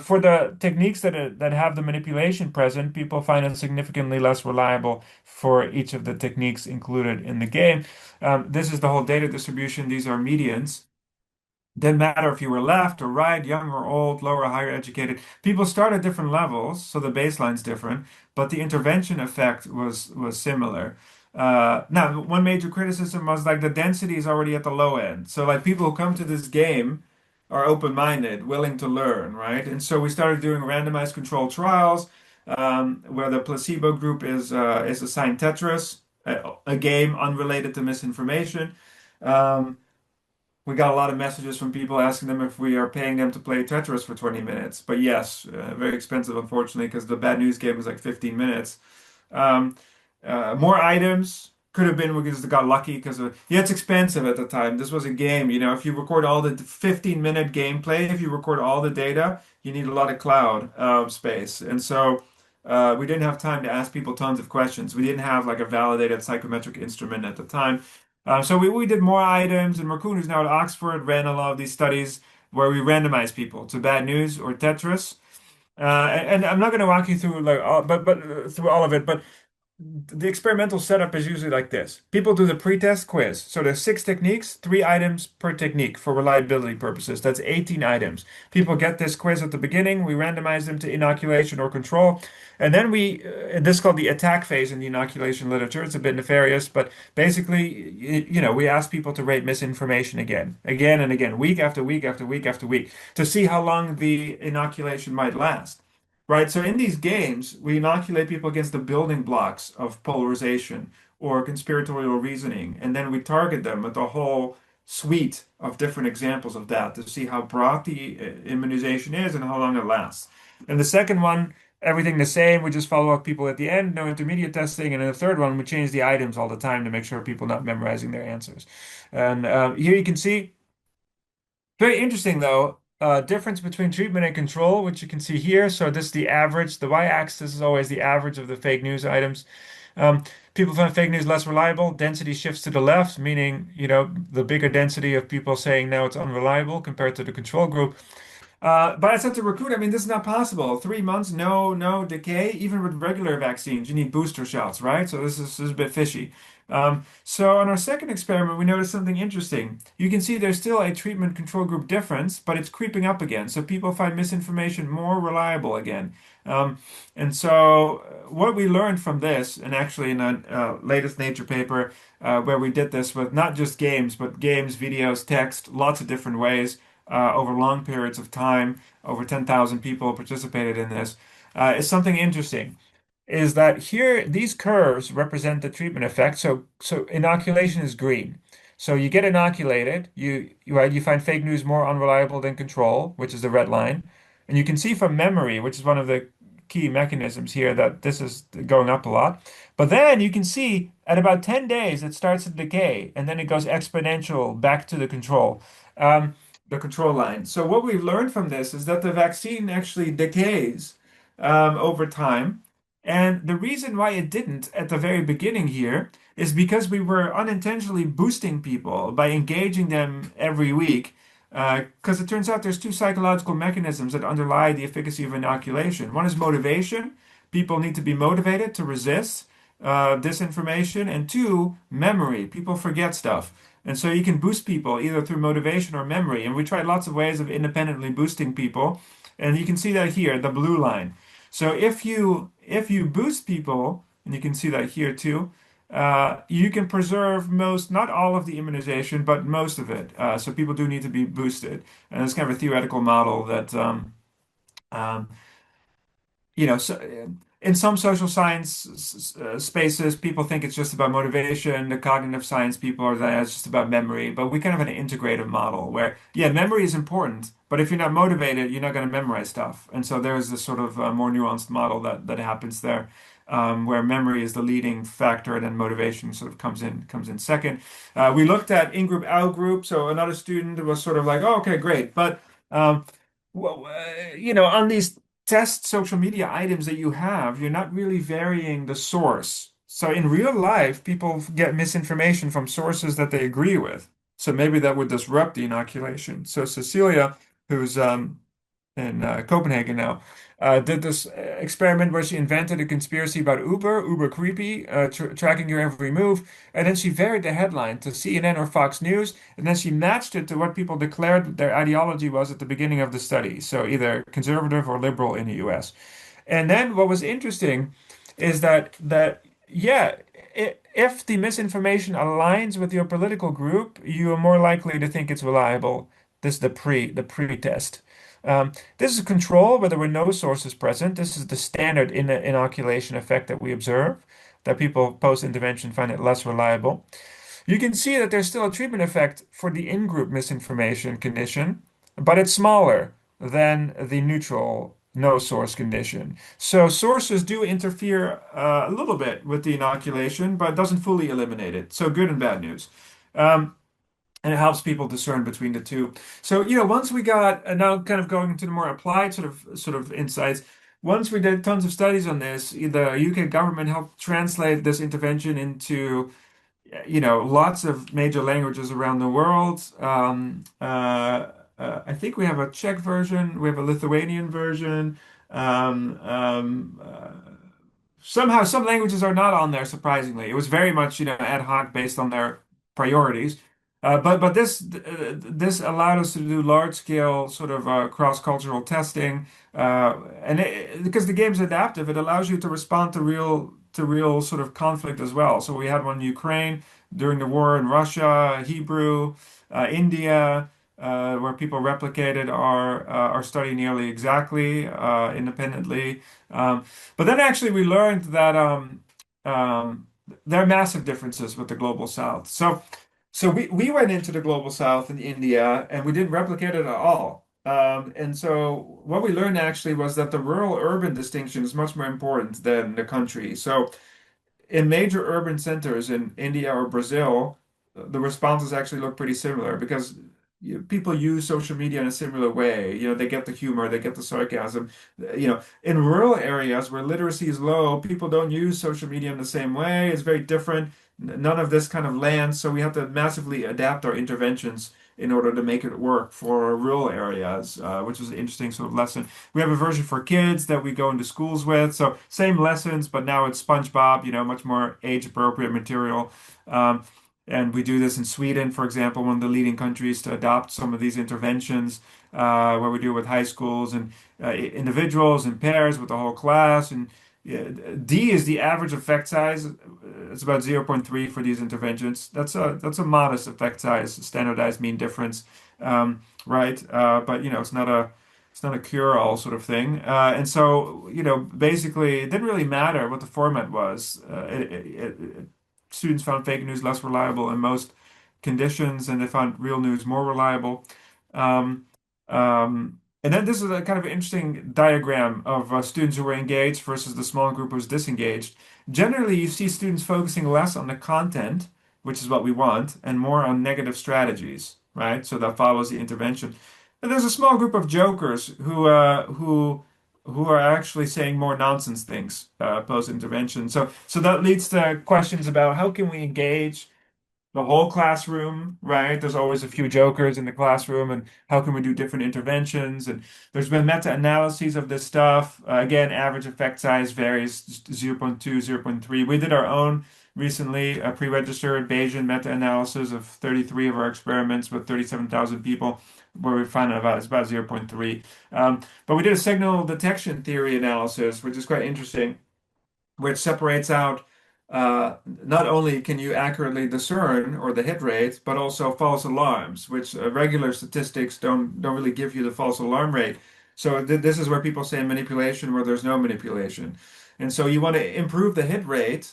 For the techniques that have the manipulation present, people find it significantly less reliable for each of the techniques included in the game. This is the whole data distribution. These are medians. Didn't matter if you were left or right, young or old, lower or higher educated. People start at different levels, so the baseline's different, but the intervention effect was similar. Now, one major criticism was like the density is already at the low end. So like people who come to this game are open-minded, willing to learn, right? And so we started doing randomized controlled trials where the placebo group is assigned Tetris, a game unrelated to misinformation. Um, we got a lot of messages from people asking them if we are paying them to play Tetris for 20 minutes. But yes, very expensive, unfortunately, because the bad news game was like 15 minutes. Um, More items could have been because they got lucky because yeah, it's expensive at the time. This was a game, you know. If you record all the 15-minute gameplay, if you record all the data, you need a lot of cloud space, and so we didn't have time to ask people tons of questions. We didn't have like a validated psychometric instrument at the time. So we did more items, and Raccoon, who's now at Oxford, ran a lot of these studies where we randomized people to bad news or Tetris. And I'm not going to walk you through like all, but through all of it, but the experimental setup is usually like this. People do the pretest quiz. So there's 6 techniques, 3 items per technique for reliability purposes. That's 18 items. People get this quiz at the beginning. We randomize them to inoculation or control. And then this is called the attack phase in the inoculation literature. It's a bit nefarious, but basically, we ask people to rate misinformation again and again, week after week after week after week, to see how long the inoculation might last. Right. So in these games, we inoculate people against the building blocks of polarization or conspiratorial reasoning, and then we target them with a whole suite of different examples of that to see how broad the immunization is and how long it lasts. And the second one, everything the same. We just follow up people at the end, no intermediate testing. And in the third one, we change the items all the time to make sure people not memorizing their answers. And here you can see. Very interesting, though. Difference between treatment and control, which you can see here. So this is the average. The y-axis is always the average of the fake news items. Um, People find fake news less reliable. Density shifts to the left, meaning, the bigger density of people saying now it's unreliable compared to the control group. But I said to recruit, I mean, this is not possible. 3 months, no decay. Even with regular vaccines, you need booster shots, right? So this is a bit fishy. So on our second experiment, we noticed something interesting. You can see there's still a treatment control group difference, but it's creeping up again. So people find misinformation more reliable again. Um, and so what we learned from this, and actually in a latest Nature paper, where we did this with not just games, but games, videos, text, lots of different ways over long periods of time. Over 10,000 people participated in this. Is something interesting. Is that here these curves represent the treatment effect. So inoculation is green. So you get inoculated, you find fake news more unreliable than control, which is the red line. And you can see from memory, which is one of the key mechanisms here, that this is going up a lot. But then you can see at about 10 days it starts to decay and then it goes exponential back to um, the control line. So what we've learned from this is that the vaccine actually decays over time. And the reason why it didn't at the very beginning here is because we were unintentionally boosting people by engaging them every week. Because it turns out there's 2 psychological mechanisms that underlie the efficacy of inoculation. One is motivation. People need to be motivated to resist disinformation. And two, memory. People forget stuff. And so you can boost people either through motivation or memory. And we tried lots of ways of independently boosting people. And you can see that here, the blue line. So if you boost people, and you can see that here too, you can preserve most, not all of the immunization, but most of it. So people do need to be boosted, and it's kind of a theoretical model that um, so in some social science spaces, people think it's just about motivation. The cognitive science people are that it's just about memory. But we kind of have an integrative model where, yeah, memory is important, but if you're not motivated, you're not going to memorize stuff. And so there's this sort of more nuanced model that happens there, where memory is the leading factor, and then motivation sort of comes in second. We looked at in-group, out-group. So another student was sort of like, oh, okay, great, but um, well, on these test social media items that you have, you're not really varying the source. So in real life, people get misinformation from sources that they agree with. So maybe that would disrupt the inoculation. So Cecilia, who's in Copenhagen now, did this experiment where she invented a conspiracy about Uber creepy, tracking your every move, and then she varied the headline to CNN or Fox News, and then she matched it to what people declared their ideology was at the beginning of the study, so either conservative or liberal in the US. And then what was interesting is that yeah, if the misinformation aligns with your political group, you are more likely to think it's reliable. This is the pre-test. This is control where there were no sources present. This is the standard inoculation effect that we observe, that people post-intervention find it less reliable. You can see that there's still a treatment effect for the in-group misinformation condition, but it's smaller than the neutral no source condition. So sources do interfere a little bit with the inoculation, but doesn't fully eliminate it. So good and bad news. Um, and it helps people discern between the two. So, once we got, and now kind of going into the more applied sort of insights, once we did tons of studies on this, the UK government helped translate this intervention into lots of major languages around the world. I think we have a Czech version, we have a Lithuanian version. Um, um, uh, Somehow, some languages are not on there, surprisingly. It was very much, ad hoc based on their priorities. But this allowed us to do large scale sort of cross-cultural testing, because the game's adaptive, it allows you to respond to real sort of conflict as well. So we had one in Ukraine during the war in Russia, Hebrew, India, where people replicated our study nearly exactly independently. But then actually we learned that there are massive differences with the global south. So we went into the global south in India and we didn't replicate it at all. And so what we learned actually was that the rural-urban distinction is much more important than the country. So in major urban centers in India or Brazil, the responses actually look pretty similar because people use social media in a similar way. They get the humor, they get the sarcasm. In rural areas where literacy is low, people don't use social media in the same way. It's very different. None of this kind of lands, so we have to massively adapt our interventions in order to make it work for rural areas, which was an interesting sort of lesson. We have a version for kids that we go into schools with. So same lessons, but now it's SpongeBob, much more age appropriate material. Um, and we do this in Sweden, for example, one of the leading countries to adopt some of these interventions, where we do it with high schools and individuals and pairs with the whole class. And yeah, D is the average effect size. It's about zero point 0.3 for these interventions. That's a modest effect size, standardized mean difference, right? But it's not a cure-all sort of thing. And so basically, it didn't really matter what the format was. Students found fake news less reliable in most conditions, and they found real news more reliable. Um, and then this is a kind of interesting diagram of students who were engaged versus the small group who was disengaged. Generally, you see students focusing less on the content, which is what we want, and more on negative strategies, right? So that follows the intervention. And there's a small group of jokers who are actually saying more nonsense things post-intervention. So that leads to questions about how can we engage the whole classroom, right? There's always a few jokers in the classroom, and how can we do different interventions? And there's been meta-analyses of this stuff. Again, average effect size varies zero point 0.2, zero point 0.3. We did our own recently, a pre-registered Bayesian meta-analysis of 33 of our experiments with 37,000 people, where we found out it's about zero point 0.3. But we did a signal detection theory analysis, which is quite interesting, which separates out not only can you accurately discern or the hit rate, but also false alarms, which regular statistics don't really give you the false alarm rate. So this is where people say manipulation where there's no manipulation. And so you want to improve the hit rate,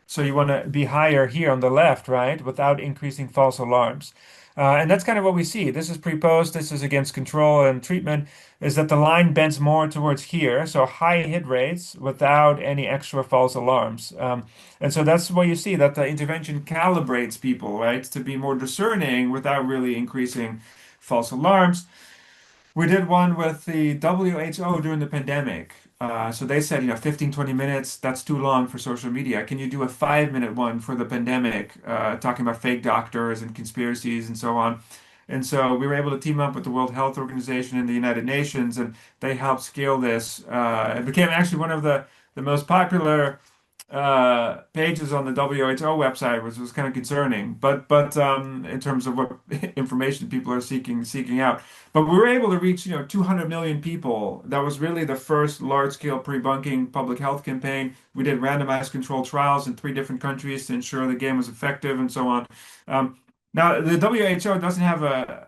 so you want to be higher here on the left, right, without increasing false alarms. And that's kind of what we see. This is pre-post, this is against control and treatment, is that the line bends more towards here. So high hit rates without any extra false alarms. And so that's what you see, that the intervention calibrates people, right, to be more discerning without really increasing false alarms. We did one with the WHO during the pandemic. So they said, 15, 20 minutes, that's too long for social media. Can you do a 5-minute one for the pandemic, talking about fake doctors and conspiracies and so on? And so we were able to team up with the World Health Organization and the United Nations, and they helped scale this. It became actually one of the most popular pages on the WHO website, which was kind of concerning. But in terms of what information people are seeking out, but we were able to reach 200 million people. That was really the first large-scale pre-bunking public health campaign. We did randomized controlled trials in 3 different countries to ensure the game was effective and so on. Um, Now, the WHO doesn't have a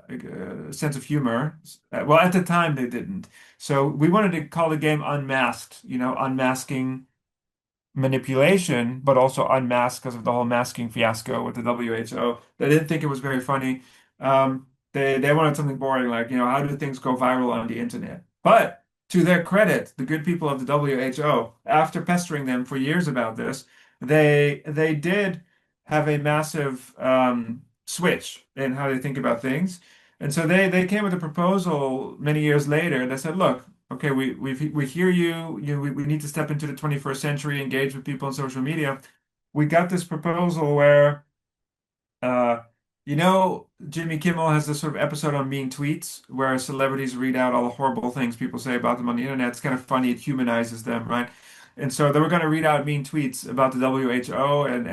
sense of humor. Well, at the time they didn't. So we wanted to call the game Unmasked, unmasking manipulation, but also unmasked because of the whole masking fiasco with the WHO. They didn't think it was very funny. They wanted something boring, like, how do things go viral on the internet? But to their credit, the good people of the WHO, after pestering them for years about this, they did have a massive switch in how they think about things. And so they came with a proposal many years later that said, look, okay, we hear you. We need to step into the 21st century, engage with people on social media. We got this proposal where, uh, Jimmy Kimmel has this sort of episode on mean tweets where celebrities read out all the horrible things people say about them on the internet. It's kind of funny. It humanizes them, right? And so they were going to read out mean tweets about the WHO and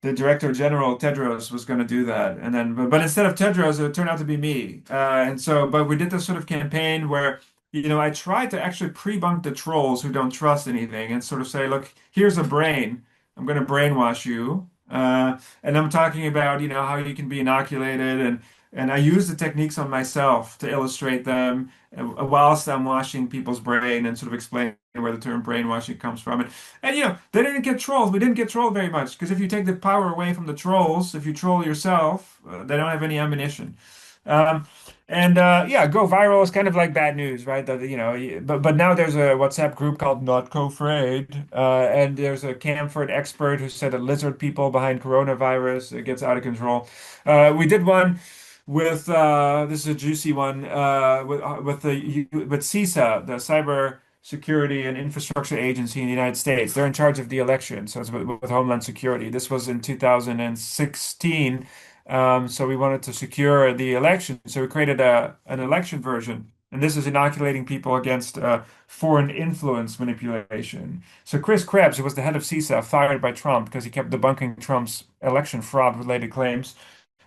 the director general Tedros was going to do that, and then but instead of Tedros, it turned out to be me. And so, but we did this sort of campaign where I tried to actually pre-bunk the trolls who don't trust anything and sort of say, look, here's a brain. I'm going to brainwash you, and I'm talking about how you can be inoculated, and I use the techniques on myself to illustrate them whilst I'm washing people's brain and sort of explain where the term brainwashing comes from. And they didn't get trolled. We didn't get trolled very much because if you take the power away from the trolls, if you troll yourself, they don't have any ammunition. Um, and yeah, go viral is kind of like bad news, right? But now there's a WhatsApp group called Not Co-Afraid, and there's a Camford expert who said that lizard people behind coronavirus it gets out of control. We did one with this is a juicy one with CISA, the Cyber Security and Infrastructure Agency in the United States. They're in charge of the election, so it's with Homeland Security. This was in 2016. So we wanted to secure the election. So we created an election version. And this is inoculating people against foreign influence manipulation. So Chris Krebs, who was the head of CISA, fired by Trump because he kept debunking Trump's election fraud-related claims,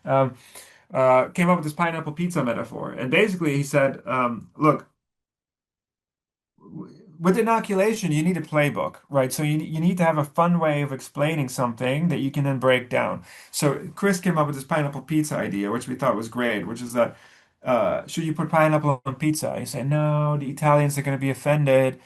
um, came up with this pineapple pizza metaphor. And basically he said, look, with inoculation, you need a playbook, right? So you need to have a fun way of explaining something that you can then break down. So Chris came up with this pineapple pizza idea, which we thought was great, which is that should you put pineapple on pizza? You say, no, the Italians are going to be offended,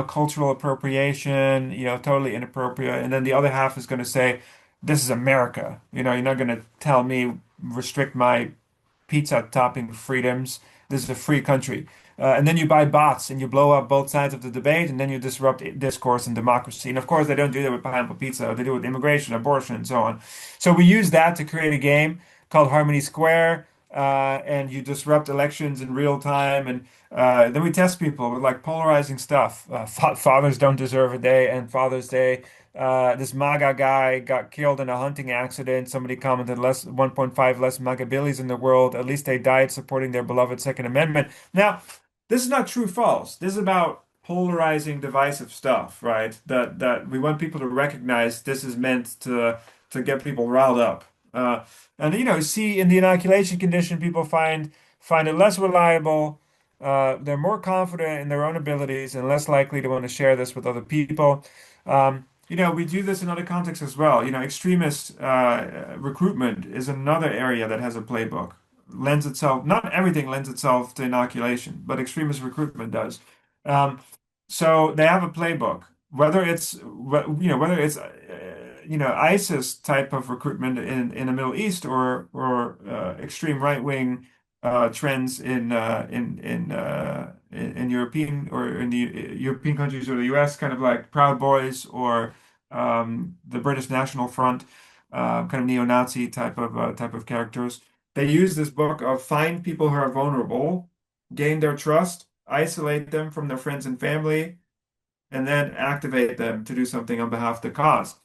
cultural appropriation, totally inappropriate. And then the other half is going to say, this is America. You're not going to tell me restrict my pizza topping freedoms. This is a free country. And then you buy bots and you blow up both sides of the debate, and then you disrupt discourse and democracy. And of course, they don't do that with pineapple pizza. They do it with immigration, abortion, and so on. So we use that to create a game called Harmony Square, and you disrupt elections in real time. And then we test people with like polarizing stuff. Fathers don't deserve a day, and Father's Day. This MAGA guy got killed in a hunting accident. Somebody commented 1.5 less MAGA Billies in the world. At least they died supporting their beloved Second Amendment. Now, this is not true false. This is about polarizing divisive stuff, right? That we want people to recognize this is meant to get people riled up. And see in the inoculation condition, people find it less reliable. They're more confident in their own abilities and less likely to want to share this with other people. We do this in other contexts as well. Extremist recruitment is another area that has a playbook. Not everything lends itself to inoculation, but extremist recruitment does. Um, so they have a playbook. Whether it's ISIS type of recruitment in the Middle East or extreme right wing trends in European or in the European countries or the US, kind of like Proud Boys or the British National Front, kind of neo-Nazi type of characters. They use this book of find people who are vulnerable, gain their trust, isolate them from their friends and family, and then activate them to do something on behalf of the cause.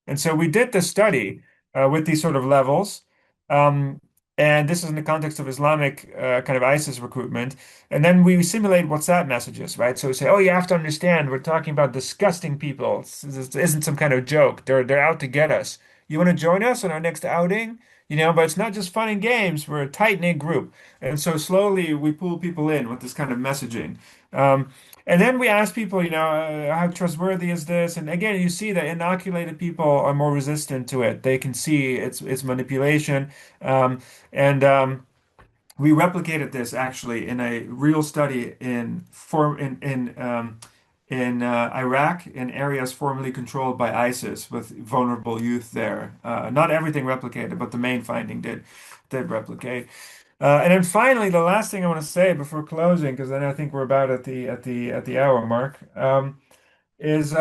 And so we did this study with these sort of levels. Um, And this is in the context of Islamic kind of ISIS recruitment. And then we simulate WhatsApp messages, right? So we say, oh, you have to understand, we're talking about disgusting people. This isn't some kind of joke. They're out to get us. You want to join us on our next outing? But it's not just fun and games. We're a tight-knit group. And so slowly we pull people in with this kind of messaging. Um, and then we ask people, how trustworthy is this? And again, you see that inoculated people are more resistant to it. They can see it's manipulation. Um, and we replicated this actually in a real study in Iraq in areas formerly controlled by ISIS with vulnerable youth there. Not everything replicated, but the main finding did replicate. And then finally, the last thing I want to say before closing, because then I think we're about at the hour mark, is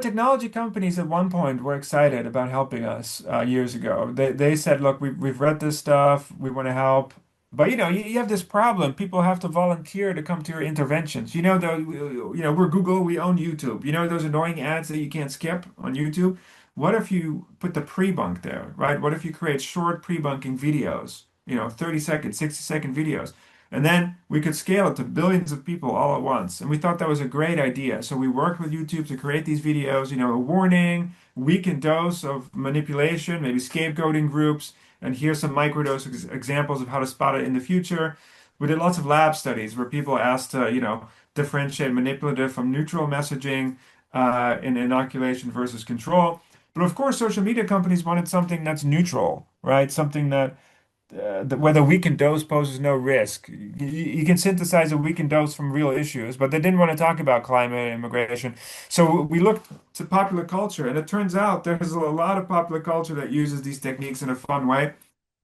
technology companies at one point were excited about helping us years ago. They said, "Look, we've read this stuff. We want to help." But you have this problem. People have to volunteer to come to your interventions. We're Google. We own YouTube. You know those annoying ads that you can't skip on YouTube. What if you put the pre-bunk there, right? What if you create short pre-bunking videos? 30-second, 60-second videos. And then we could scale it to billions of people all at once. And we thought that was a great idea. So we worked with YouTube to create these videos, a warning, weekend dose of manipulation, maybe scapegoating groups, and here's some microdose examples of how to spot it in the future. We did lots of lab studies where people asked to, differentiate manipulative from neutral messaging in inoculation versus control. But of course, social media companies wanted something that's neutral, right? Something where the weakened dose poses no risk. You can synthesize a weakened dose from real issues, but they didn't want to talk about climate and immigration. So we looked to popular culture, and it turns out there's a lot of popular culture that uses these techniques in a fun way.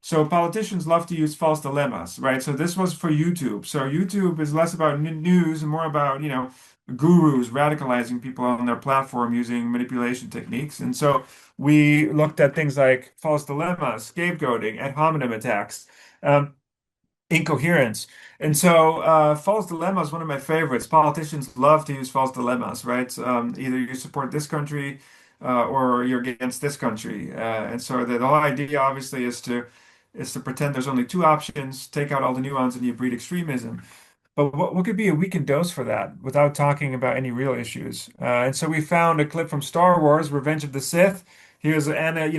So politicians love to use false dilemmas, right? So this was for YouTube. So YouTube is less about news and more about, gurus radicalizing people on their platform using manipulation techniques. And so we looked at things like false dilemmas, scapegoating, ad hominem attacks, um, incoherence. And so false dilemma is one of my favorites. Politicians love to use false dilemmas, right? Either you support this country or you're against this country. And so the whole idea obviously is to pretend there's only two options, take out all the nuance, and you breed extremism. But what could be a weakened dose for that without talking about any real issues? And so we found a clip from Star Wars, Revenge of the Sith. Here's Anakin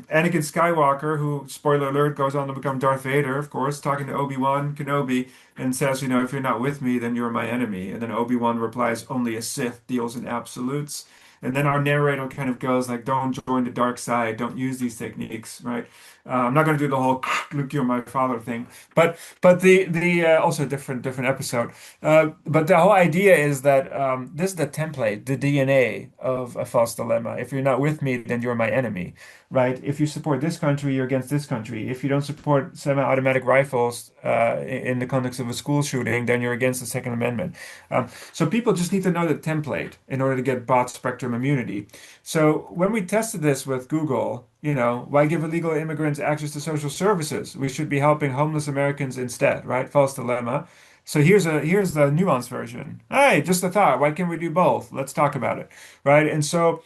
Skywalker, who, spoiler alert, goes on to become Darth Vader, of course, talking to Obi-Wan Kenobi and says, if you're not with me, then you're my enemy. And then Obi-Wan replies, only a Sith deals in absolutes. And then our narrator kind of goes like, don't join the dark side, don't use these techniques, right? I'm not going to do the whole Luke, you're my father thing, but the also a different episode. But the whole idea is that this is the template, the DNA of a false dilemma. If you're not with me, then you're my enemy, right? If you support this country, you're against this country. If you don't support semi-automatic rifles in the context of a school shooting, then you're against the Second Amendment. So people just need to know the template in order to get broad spectrum immunity. So when we tested this with Google, why give illegal immigrants access to social services? We should be helping homeless Americans instead, right? False dilemma. So here's the nuanced version. Hey, just a thought. Why can't we do both? Let's talk about it, right? And so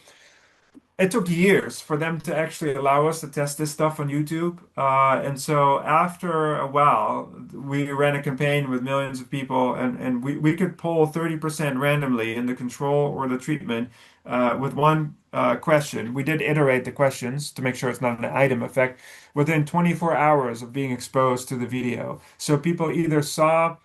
it took years for them to actually allow us to test this stuff on YouTube. And so after a while, we ran a campaign with millions of people, and we could poll 30% randomly in the control or the treatment with one question. We did iterate the questions to make sure it's not an item effect within 24 hours of being exposed to the video. So people either saw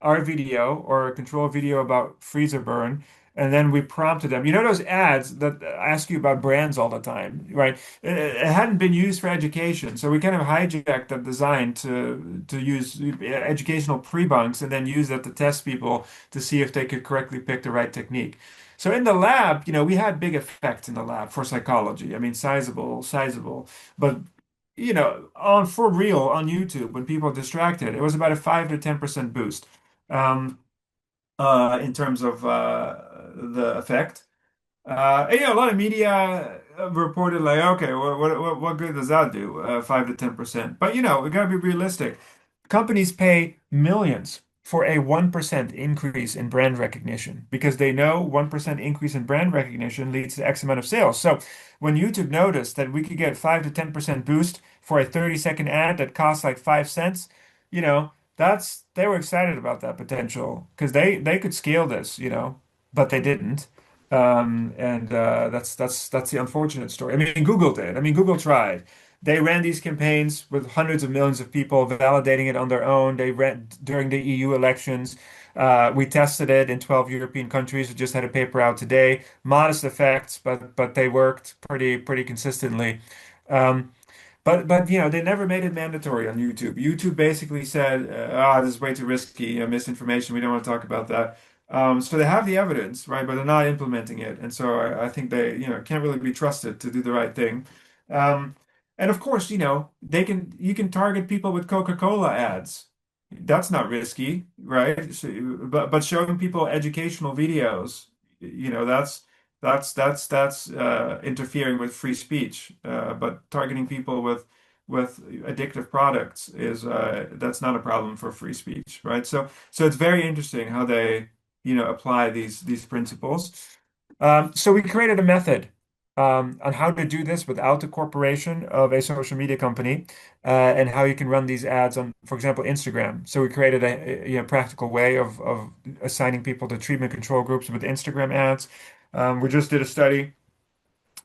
our video or a control video about freezer burn. And then we prompted them. You know those ads that ask you about brands all the time, right? It hadn't been used for education, so we kind of hijacked the design to use educational pre-bunks and then use that to test people to see if they could correctly pick the right technique. So in the lab, we had big effects in the lab for psychology. I mean, sizable, but on for real on YouTube when people are distracted, it was about a 5 to 10% boost. Um, in terms of the effect. A lot of media reported like, okay, what good does that do? 5 to 10%. But we gotta be realistic. Companies pay millions for a 1% increase in brand recognition because they know 1% increase in brand recognition leads to X amount of sales. So when YouTube noticed that we could get 5 to 10% boost for a 30-second ad that costs like 5 cents, that's they were excited about that potential because they could scale this, but they didn't. And that's the unfortunate story. I mean, Google did. I mean, Google tried. They ran these campaigns with hundreds of millions of people validating it on their own. They ran during the EU elections. We tested it in 12 European countries. We just had a paper out today. Modest effects, but they worked pretty consistently. Um, but they never made it mandatory on YouTube. YouTube basically said, this is way too risky, misinformation. We don't want to talk about that. So they have the evidence, right? But they're not implementing it, and so I think they, can't really be trusted to do the right thing. Um, and of course, you can target people with Coca-Cola ads. That's not risky, right? But showing people educational videos, that's interfering with free speech. But targeting people with addictive products is that's not a problem for free speech, right? So it's very interesting how they, apply these principles. So we created a method on how to do this without the corporation of a social media company, and how you can run these ads on, for example, Instagram. So we created a practical way of assigning people to treatment control groups with Instagram ads. We just did a study.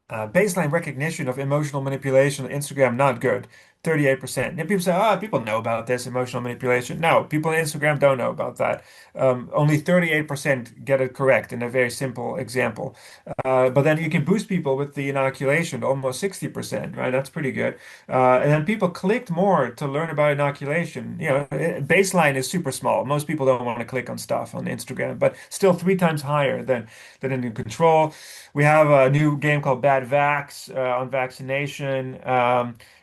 Baseline recognition of emotional manipulation on Instagram, not good. 38%. And people say, people know about this emotional manipulation. No, people on Instagram don't know about that. Only 38% get it correct in a very simple example. But then you can boost people with the inoculation to almost 60%, right? That's pretty good. And then people clicked more to learn about inoculation. Baseline is super small. Most people don't want to click on stuff on Instagram, but still 3 times higher than in control. We have a new game called Bad Vax on vaccination.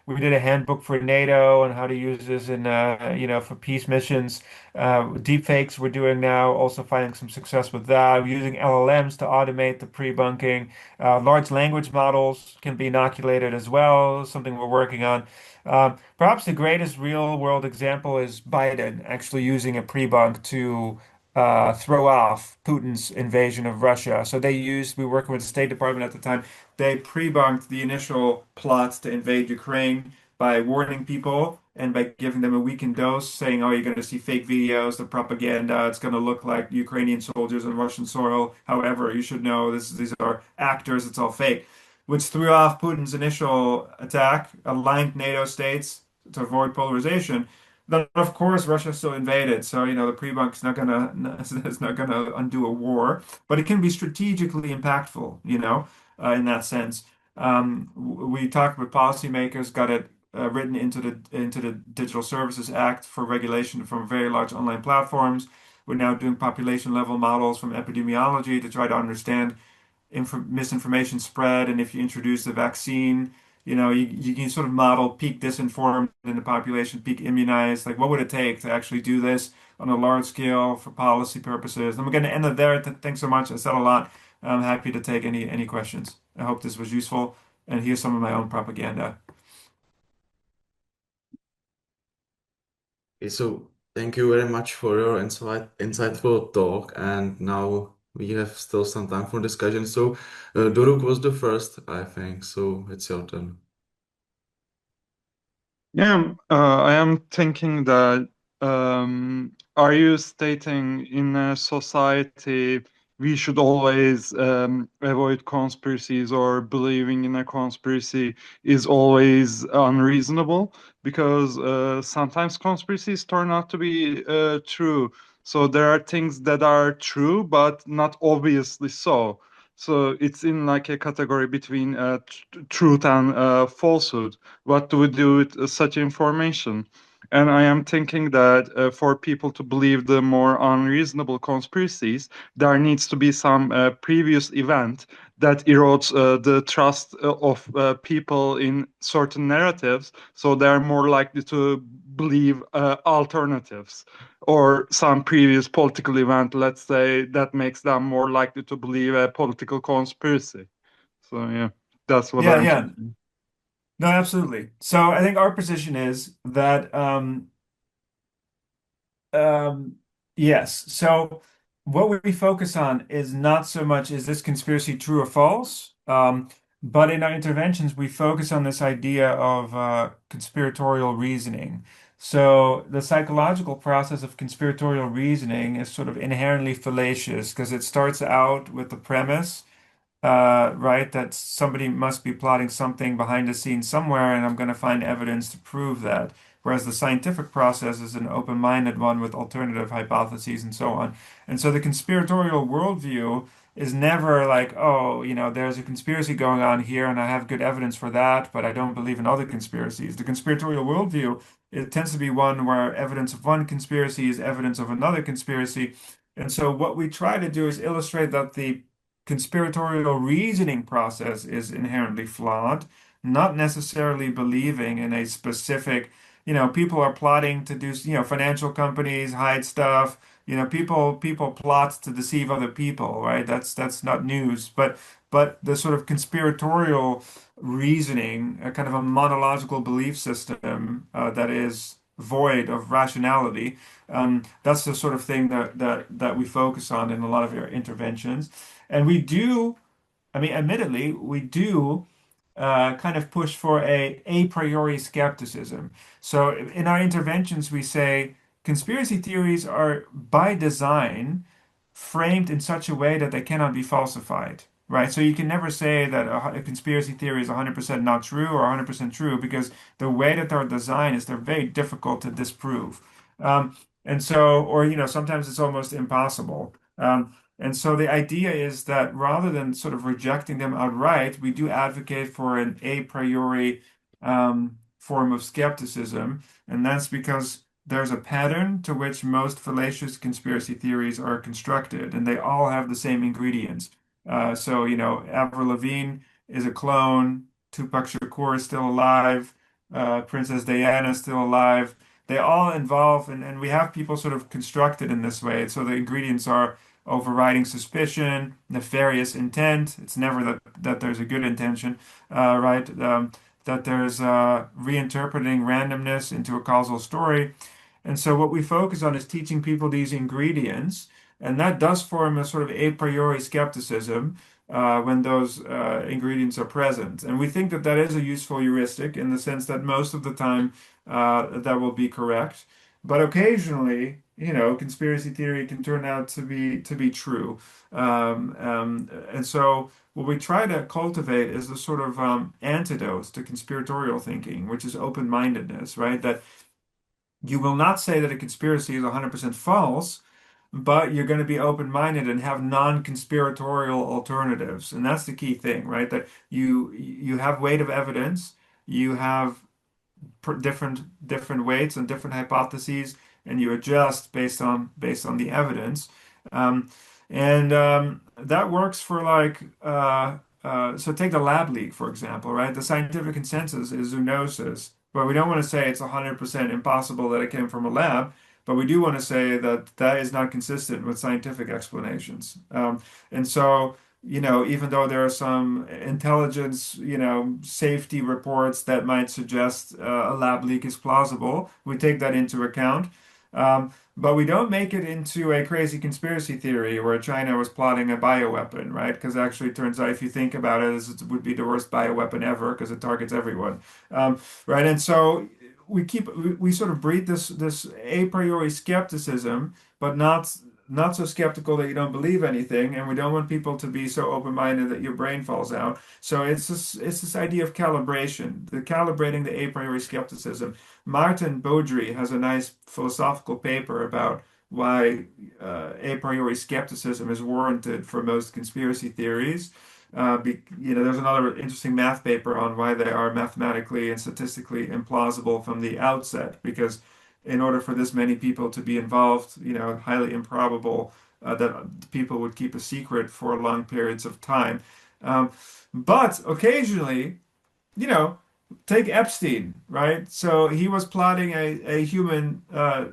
We did a handbook for NATO on how to use this for peace missions. Deepfakes we're doing now, also finding some success with that. We're using LLMs to automate the pre-bunking. Large language models can be inoculated as well, something we're working on. Perhaps the greatest real-world example is Biden actually using a pre-bunk to throw off Putin's invasion of Russia. So we were working with the State Department at the time. They pre-bunked the initial plots to invade Ukraine by warning people and by giving them a weakened dose, saying, "Oh, you're going to see fake videos, the propaganda. It's going to look like Ukrainian soldiers on Russian soil. However, you should know these are actors. It's all fake," which threw off Putin's initial attack, aligned NATO states to avoid polarization. Then, of course, Russia still invaded, so the pre-bunk is not gonna it's not gonna undo a war, but it can be strategically impactful, in that sense. We talked with policymakers, got it written into the Digital Services Act for regulation from very large online platforms. We're now doing population level models from epidemiology to try to understand misinformation spread, and if you introduce the vaccine, you can sort of model peak disinformed in the population, peak immunized. Like, what would it take to actually do this on a large scale for policy purposes? And we're going to end it there. Thanks so much. I said a lot. I'm happy to take any questions. I hope this was useful. And here's some of my own propaganda. Okay, so thank you very much for your insightful talk. And now we have still some time for discussion. So Doruk was the first, I think. So it's your turn. Yeah, I am thinking that are you stating in a society we should always avoid conspiracies or believing in a conspiracy is always unreasonable? Because sometimes conspiracies turn out to be true. So there are things that are true, but not obviously so. So it's in like a category between truth and falsehood. What do we do with such information? And I am thinking that for people to believe the more unreasonable conspiracies, there needs to be some previous event that erodes the trust of people in certain narratives, so they are more likely to believe alternatives, or some previous political event, let's say, that makes them more likely to believe a political conspiracy. So yeah, that's what Yeah, I'm yeah. thinking. No, absolutely. So I think our position is that um, Yes. So what we focus on is not so much is this conspiracy true or false, but in our interventions we focus on this idea of conspiratorial reasoning. So the psychological process of conspiratorial reasoning is sort of inherently fallacious because it starts out with the premise right? That somebody must be plotting something behind the scenes somewhere, and I'm going to find evidence to prove that. Whereas the scientific process is an open-minded one with alternative hypotheses and so on. And so the conspiratorial worldview is never like, oh, there's a conspiracy going on here, and I have good evidence for that, but I don't believe in other conspiracies. The conspiratorial worldview, it tends to be one where evidence of one conspiracy is evidence of another conspiracy. And so what we try to do is illustrate that the conspiratorial reasoning process is inherently flawed, not necessarily believing in a specific, people are plotting to do, financial companies hide stuff, people plot to deceive other people, right? That's not news, but the sort of conspiratorial reasoning, a kind of a monological belief system that is void of rationality. That's the sort of thing that we focus on in a lot of our interventions. And we do, I mean, admittedly, we do kind of push for a priori skepticism. So in our interventions, we say conspiracy theories are by design framed in such a way that they cannot be falsified, right? So you can never say that a conspiracy theory is 100% not true or 100% true because the way that they're designed is they're very difficult to disprove. And so, or, sometimes it's almost impossible. And so the idea is that rather than sort of rejecting them outright, we do advocate for an a priori form of skepticism. And that's because there's a pattern to which most fallacious conspiracy theories are constructed, and they all have the same ingredients. So, Avril Lavigne is a clone, Tupac Shakur is still alive, Princess Diana is still alive. They all involve, and we have people sort of constructed in this way. So the ingredients are overriding suspicion, nefarious intent. It's never that there's a good intention, right? That there's reinterpreting randomness into a causal story. And so what we focus on is teaching people these ingredients, and that does form a sort of a priori skepticism when those ingredients are present. And we think that that is a useful heuristic in the sense that most of the time that will be correct. But occasionally, conspiracy theory can turn out to be true. And so what we try to cultivate is the sort of antidote to conspiratorial thinking, which is open-mindedness, right? That you will not say that a conspiracy is 100% false, but you're going to be open-minded and have non-conspiratorial alternatives. And that's the key thing, right? That you have weight of evidence, you have different weights and different hypotheses, and you adjust based on the evidence. Um, and that works for like so take the lab leak, for example, right? The scientific consensus is zoonosis, but we don't want to say it's 100% impossible that it came from a lab, but we do want to say that that is not consistent with scientific explanations. And so, even though there are some intelligence, safety reports that might suggest a lab leak is plausible, we take that into account. But we don't make it into a crazy conspiracy theory where China was plotting a bioweapon, right? Because actually, it turns out if you think about it, it would be the worst bioweapon ever because it targets everyone, right? And so we sort of breed this a priori skepticism, but not so skeptical that you don't believe anything, and we don't want people to be so open-minded that your brain falls out. So it's this idea of calibration, the calibrating the a priori skepticism. Martin Beaudry has a nice philosophical paper about why a priori skepticism is warranted for most conspiracy theories. There's another interesting math paper on why they are mathematically and statistically implausible from the outset, because in order for this many people to be involved, highly improbable that people would keep a secret for long periods of time. Um, but occasionally, you know, take Epstein, right? So he was plotting a human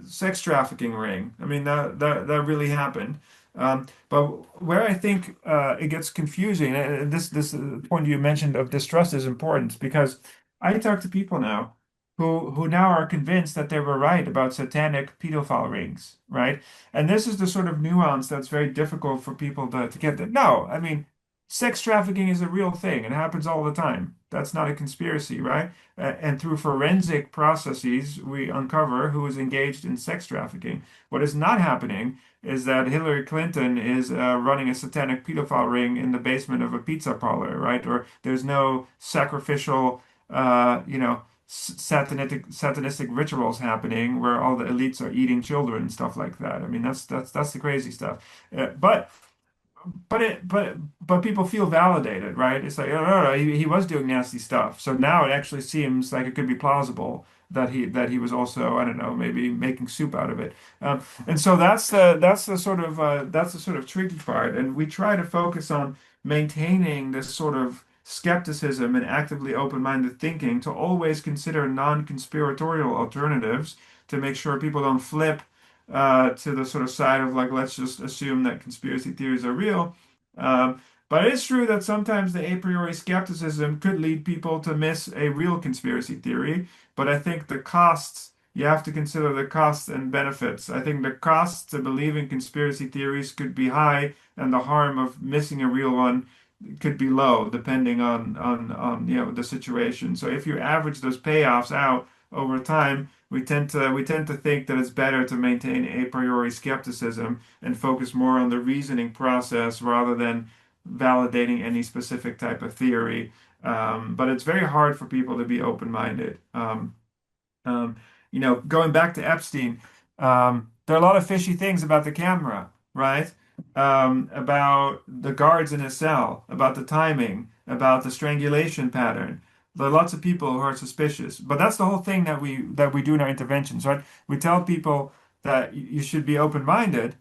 sex trafficking ring. I mean, that really happened. But where I think it gets confusing, and this point you mentioned of distrust is important because I talk to people now who now are convinced that they were right about satanic pedophile rings, right? And this is the sort of nuance that's very difficult for people to get that. No, I mean, sex trafficking is a real thing. It happens all the time. That's not a conspiracy, right? And through forensic processes, we uncover who is engaged in sex trafficking. What is not happening is that Hillary Clinton is running a satanic pedophile ring in the basement of a pizza parlor, right? Or there's no sacrificial, satanistic rituals happening where all the elites are eating children and stuff like that. I mean, that's the crazy stuff. But but people feel validated, right? It's like, oh, no, no, he was doing nasty stuff. So now it actually seems like it could be plausible that he was also, I don't know, maybe making soup out of it. And so that's the sort of tricky part. And we try to focus on maintaining this sort of skepticism and actively open-minded thinking to always consider non-conspiratorial alternatives to make sure people don't flip to the sort of side of like, let's just assume that conspiracy theories are real. Um, but it's true that sometimes the a priori skepticism could lead people to miss a real conspiracy theory. But I think the costs, you have to consider the costs and benefits. I think the costs to believe in conspiracy theories could be high, and the harm of missing a real one could be low, depending on the situation. So if you average those payoffs out over time, we tend to think that it's better to maintain a priori skepticism and focus more on the reasoning process rather than validating any specific type of theory. But it's very hard for people to be open-minded. Um, going back to Epstein, there are a lot of fishy things about the camera, right? About the guards in his cell, about the timing, about the strangulation pattern. There are lots of people who are suspicious, but that's the whole thing that we do in our interventions, right? We tell people that you should be open-minded,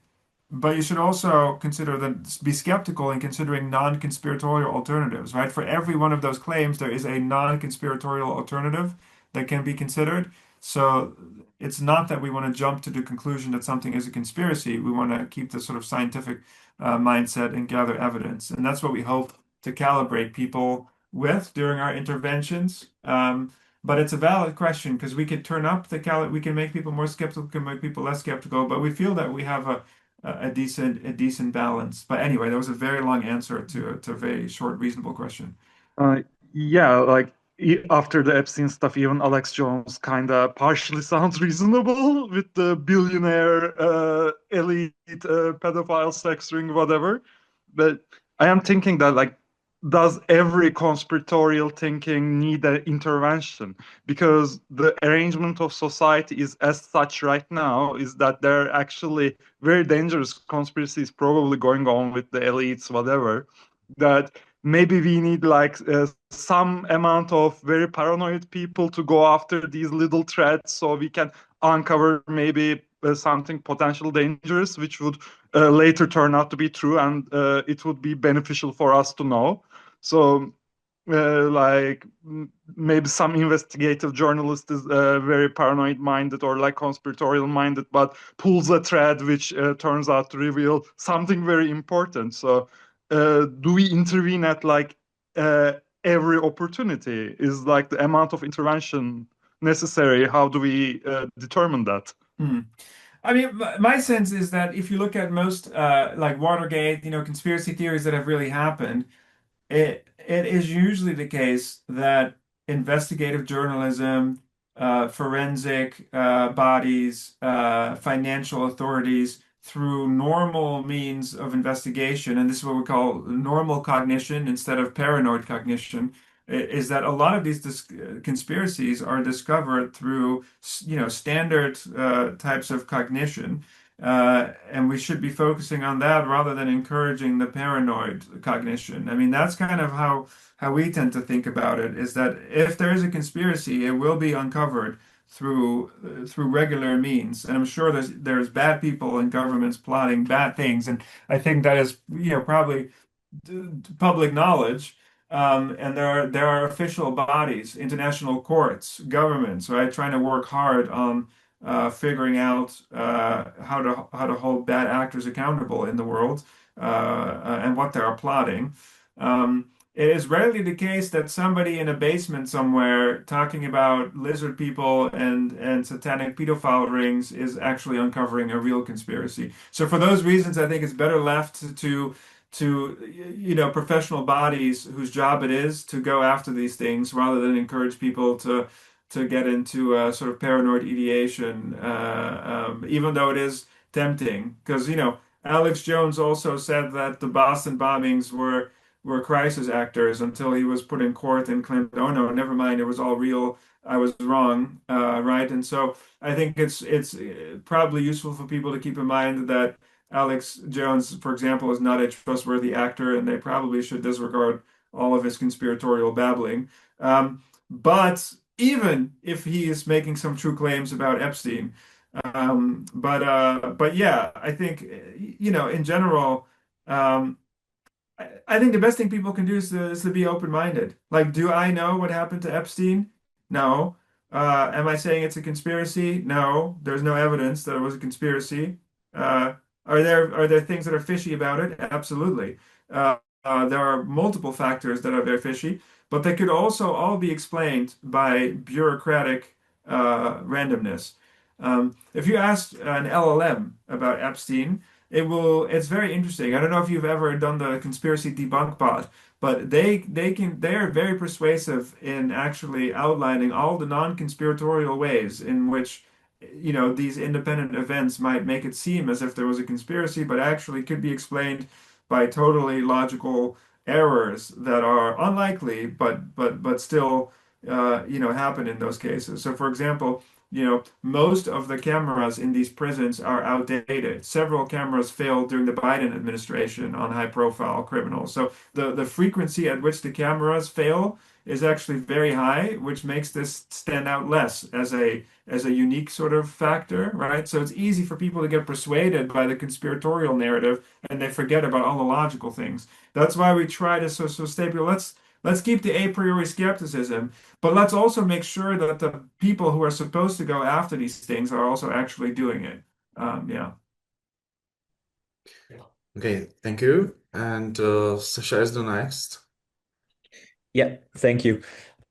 but you should also consider that be skeptical in considering non-conspiratorial alternatives, right? For every one of those claims, there is a non-conspiratorial alternative that can be considered. So it's not that we want to jump to the conclusion that something is a conspiracy. We want to keep the sort of scientific mindset and gather evidence. And that's what we hope to calibrate people with during our interventions. But it's a valid question because we could turn up we can make people more skeptical, can make people less skeptical, but we feel that we have a decent balance. But anyway, that was a very long answer to a very short, reasonable question. Uh, yeah, like after the Epstein stuff, even Alex Jones kind of partially sounds reasonable with the billionaire elite pedophile sex ring, whatever. But I am thinking that like, does every conspiratorial thinking need an intervention? Because the arrangement of society is as such right now is that there are actually very dangerous conspiracies probably going on with the elites, whatever. That maybe we need like some amount of very paranoid people to go after these little threats so we can uncover maybe something potential dangerous which would later turn out to be true and it would be beneficial for us to know. So like maybe some investigative journalist is very paranoid minded or like conspiratorial minded but pulls a thread which turns out to reveal something very important. So do we intervene at like uh, every opportunity? Is like the amount of intervention necessary? How do we determine that? Hmm. I mean, my sense is that if you look at most like Watergate, conspiracy theories that have really happened, it is usually the case that investigative journalism, forensic bodies, financial authorities, through normal means of investigation, and this is what we call normal cognition instead of paranoid cognition, is that a lot of these conspiracies are discovered through, standard types of cognition. And we should be focusing on that rather than encouraging the paranoid cognition. I mean, that's kind of how we tend to think about it, is that if there is a conspiracy, it will be uncovered through regular means. And I'm sure there's bad people in governments plotting bad things, and I think that is, probably public knowledge. And there are official bodies, international courts, governments, right, trying to work hard on figuring out how to hold bad actors accountable in the world and what they are plotting. it is rarely the case that somebody in a basement somewhere talking about lizard people and satanic pedophile rings is actually uncovering a real conspiracy. So for those reasons, I think it's better left to professional bodies whose job it is to go after these things rather than encourage people to get into sort of paranoid ideation, even though it is tempting. Because, Alex Jones also said that the Boston bombings were crisis actors until he was put in court and claimed, oh no, never mind, it was all real. I was wrong, right? And so I think it's probably useful for people to keep in mind that Alex Jones, for example, is not a trustworthy actor, and they probably should disregard all of his conspiratorial babbling. But even if he is making some true claims about Epstein, but yeah, I think in general. I think the best thing people can do is to be open-minded. Like, do I know what happened to Epstein? No. Am I saying it's a conspiracy? No. There's no evidence that it was a conspiracy. Uh, are there things that are fishy about it? Absolutely. There are multiple factors that are very fishy, but they could also all be explained by bureaucratic randomness. If you ask an LLM about Epstein, it's very interesting. I don't know if you've ever done the conspiracy debunk bot, but they are very persuasive in actually outlining all the non-conspiratorial ways in which these independent events might make it seem as if there was a conspiracy, but actually could be explained by totally logical errors that are unlikely, but still happen in those cases. So for example, most of the cameras in these prisons are outdated. Several cameras failed during the Biden administration on high-profile criminals. So the frequency at which the cameras fail is actually very high, which makes this stand out less as a unique sort of factor, right? So it's easy for people to get persuaded by the conspiratorial narrative, and they forget about all the logical things. That's why we try to so stable. Let's keep the a priori skepticism, but let's also make sure that the people who are supposed to go after these things are also actually doing it. Yeah. Okay, thank you. And Sasha is the next. Yeah, thank you.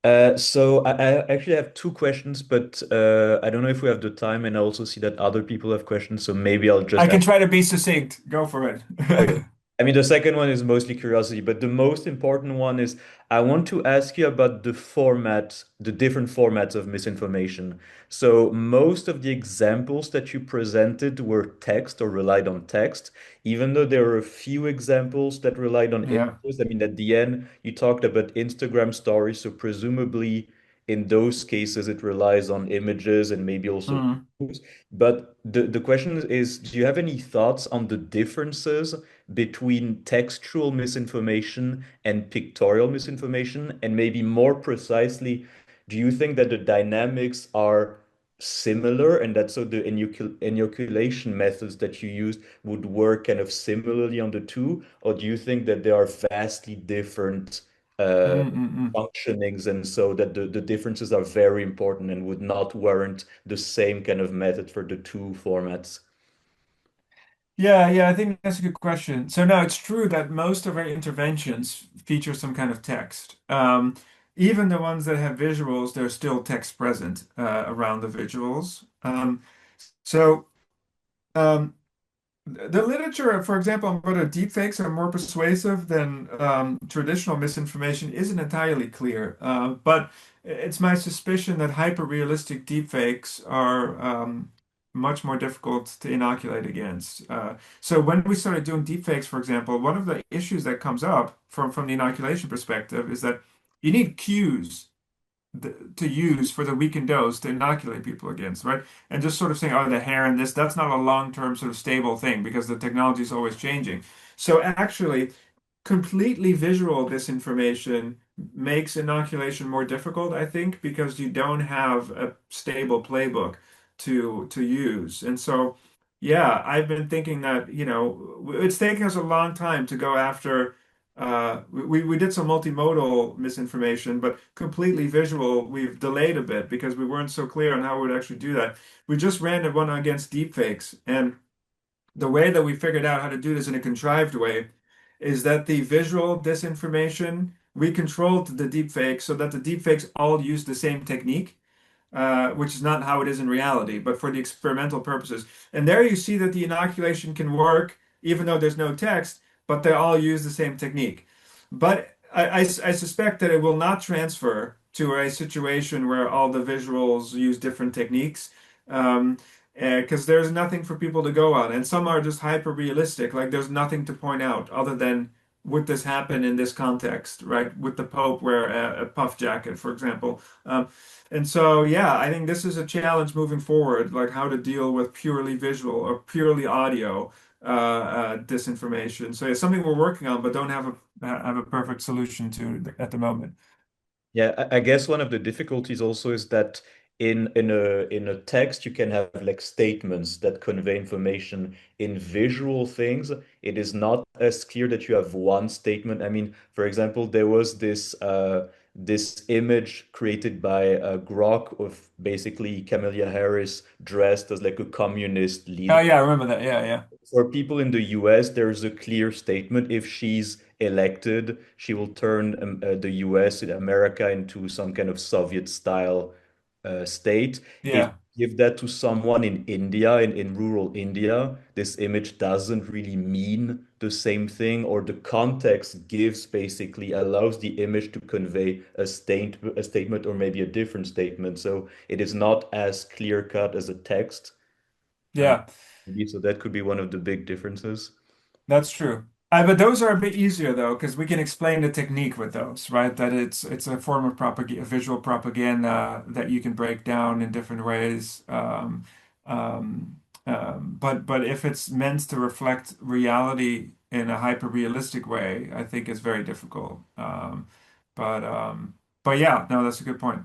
So I actually have two questions, but I don't know if we have the time, and I also see that other people have questions, so maybe I'll I just can try to be succinct. Go for it. Okay. I mean, the second one is mostly curiosity, but the most important one is I want to ask you about the format, the different formats of misinformation. So, most of the examples that you presented were text or relied on text, even though there are a few examples that relied on Yeah. images. I mean, at the end, you talked about Instagram stories, so presumably in those cases, it relies on images and maybe also Mm. videos. But the question is, do you have any thoughts on the differences between textual misinformation and pictorial misinformation? And maybe more precisely, do you think that the dynamics are similar and that so the inoculation methods that you used would work kind of similarly on the two? Or do you think that they are vastly different uh, Mm-mm-mm. functionings and so that the differences are very important and would not warrant the same kind of method for the two formats? Yeah, I think that's a good question. So now it's true that most of our interventions feature some kind of text. Even the ones that have visuals, there's still text present around the visuals. So um, the literature, for example, on whether deepfakes are more persuasive than traditional misinformation isn't entirely clear. But it's my suspicion that hyper-realistic deepfakes are much more difficult to inoculate against. So when we started doing deepfakes, for example, one of the issues that comes up from the inoculation perspective is that you need cues to use for the weakened dose to inoculate people against, right? And just sort of saying, oh, the hair and this, that's not a long-term sort of stable thing because the technology is always changing. So actually, completely visual disinformation makes inoculation more difficult, I think, because you don't have a stable playbook to use. And so, yeah, I've been thinking that, it's taken us a long time to go after we did some multimodal misinformation, but completely visual, we've delayed a bit because we weren't so clear on how we would actually do that. We just ran one against deepfakes, and the way that we figured out how to do this in a contrived way is that the visual disinformation we controlled the deepfake so that the deepfakes all use the same technique, which is not how it is in reality, but for the experimental purposes. And there you see that the inoculation can work, even though there's no text, but they all use the same technique. But I suspect that it will not transfer to a situation where all the visuals use different techniques. Because there's nothing for people to go on, and some are just hyper realistic. Like there's nothing to point out other than would this happen in this context, right? Would the Pope wear a puff jacket, for example? And so, yeah, I think this is a challenge moving forward, like how to deal with purely visual or purely audio disinformation. So it's something we're working on, but don't have a perfect solution to at the moment. Yeah, I guess one of the difficulties also is that in a text you can have like statements that convey information. In visual things, it is not as clear that you have one statement. I mean, for example, there was this image created by Grok of basically Kamala Harris dressed as like a communist Oh leader. yeah, I remember that. Yeah, yeah. For people in the US, there's a clear statement. If she's elected, she will turn the US, America, into some kind of Soviet style state. If Yeah. you give that to someone in India, in rural India, this image doesn't really mean the same thing, or the context gives basically allows the image to convey a statement or maybe a different statement. So it is not as clear cut as a text. Uh, Yeah. Maybe so that could be one of the big differences. That's true. But those are a bit easier though, because we can explain the technique with those, right? That it's a form of propaganda, visual propaganda that you can break down in different ways. But if it's meant to reflect reality in a hyper realistic way, I think it's very difficult. But um, but yeah, no, that's a good point.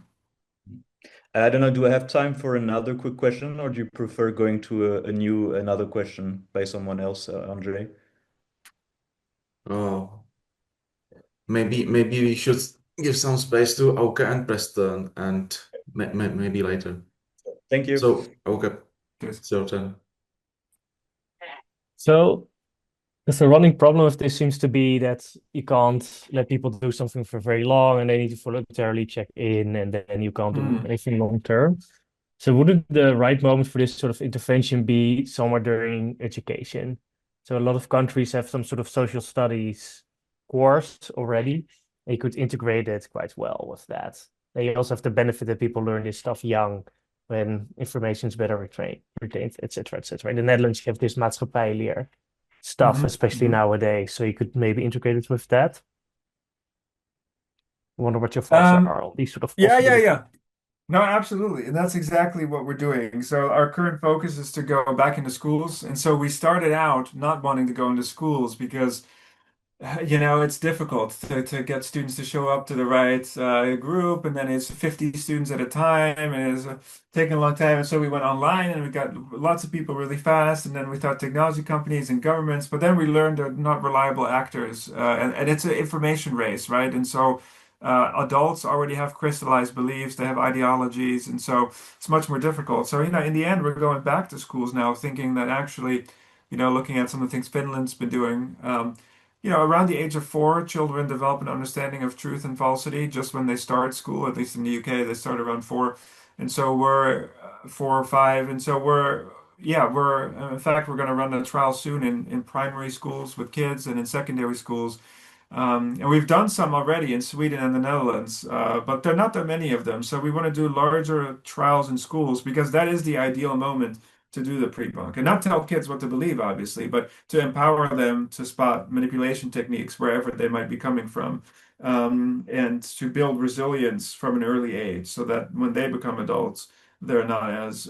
I don't know, do I have time for another quick question, or do you prefer going to another question by someone else, Andre? Oh, maybe we should give some space to Auke and Preston, and maybe later. Thank you. So, Auke, Cheers. it's your turn. So the running problem with this seems to be that you can't let people do something for very long and they need to voluntarily check in and then you can't do Hmm. anything long term. So wouldn't the right moment for this sort of intervention be somewhere during education? So a lot of countries have some sort of social studies course already. They could integrate it quite well with that. They also have the benefit that people learn this stuff young when information is better retained, et cetera, et cetera. In the Netherlands, you have this maatschappijleer stuff, Hmm. especially Hmm. nowadays. So you could maybe integrate it with that. I wonder what your thoughts Um, are on these sort of yeah, yeah, possibilities. yeah. No, absolutely. And that's exactly what we're doing. So our current focus is to go back into schools. And so we started out not wanting to go into schools because it's difficult to get students to show up to the right group, and then it's 50 students at a time, and it's taking a long time. And so we went online, and we got lots of people really fast. And then we thought technology companies and governments, but then we learned they're not reliable actors, and it's an information race, right? And so adults already have crystallized beliefs, they have ideologies, and so it's much more difficult. So, in the end, we're going back to schools now, thinking that actually, looking at some of the things Finland's been doing. Around the age of 4, children develop an understanding of truth and falsity just when they start school. At least in the UK, they start around 4, and so we're 4 or 5, and so in fact, we're going to run a trial soon in primary schools with kids and in secondary schools. And we've done some already in Sweden and the Netherlands, but there are not that many of them. So we want to do larger trials in schools because that is the ideal moment to do the pre-bunk and not tell kids what to believe, obviously, but to empower them to spot manipulation techniques wherever they might be coming from, and to build resilience from an early age so that when they become adults, they're not as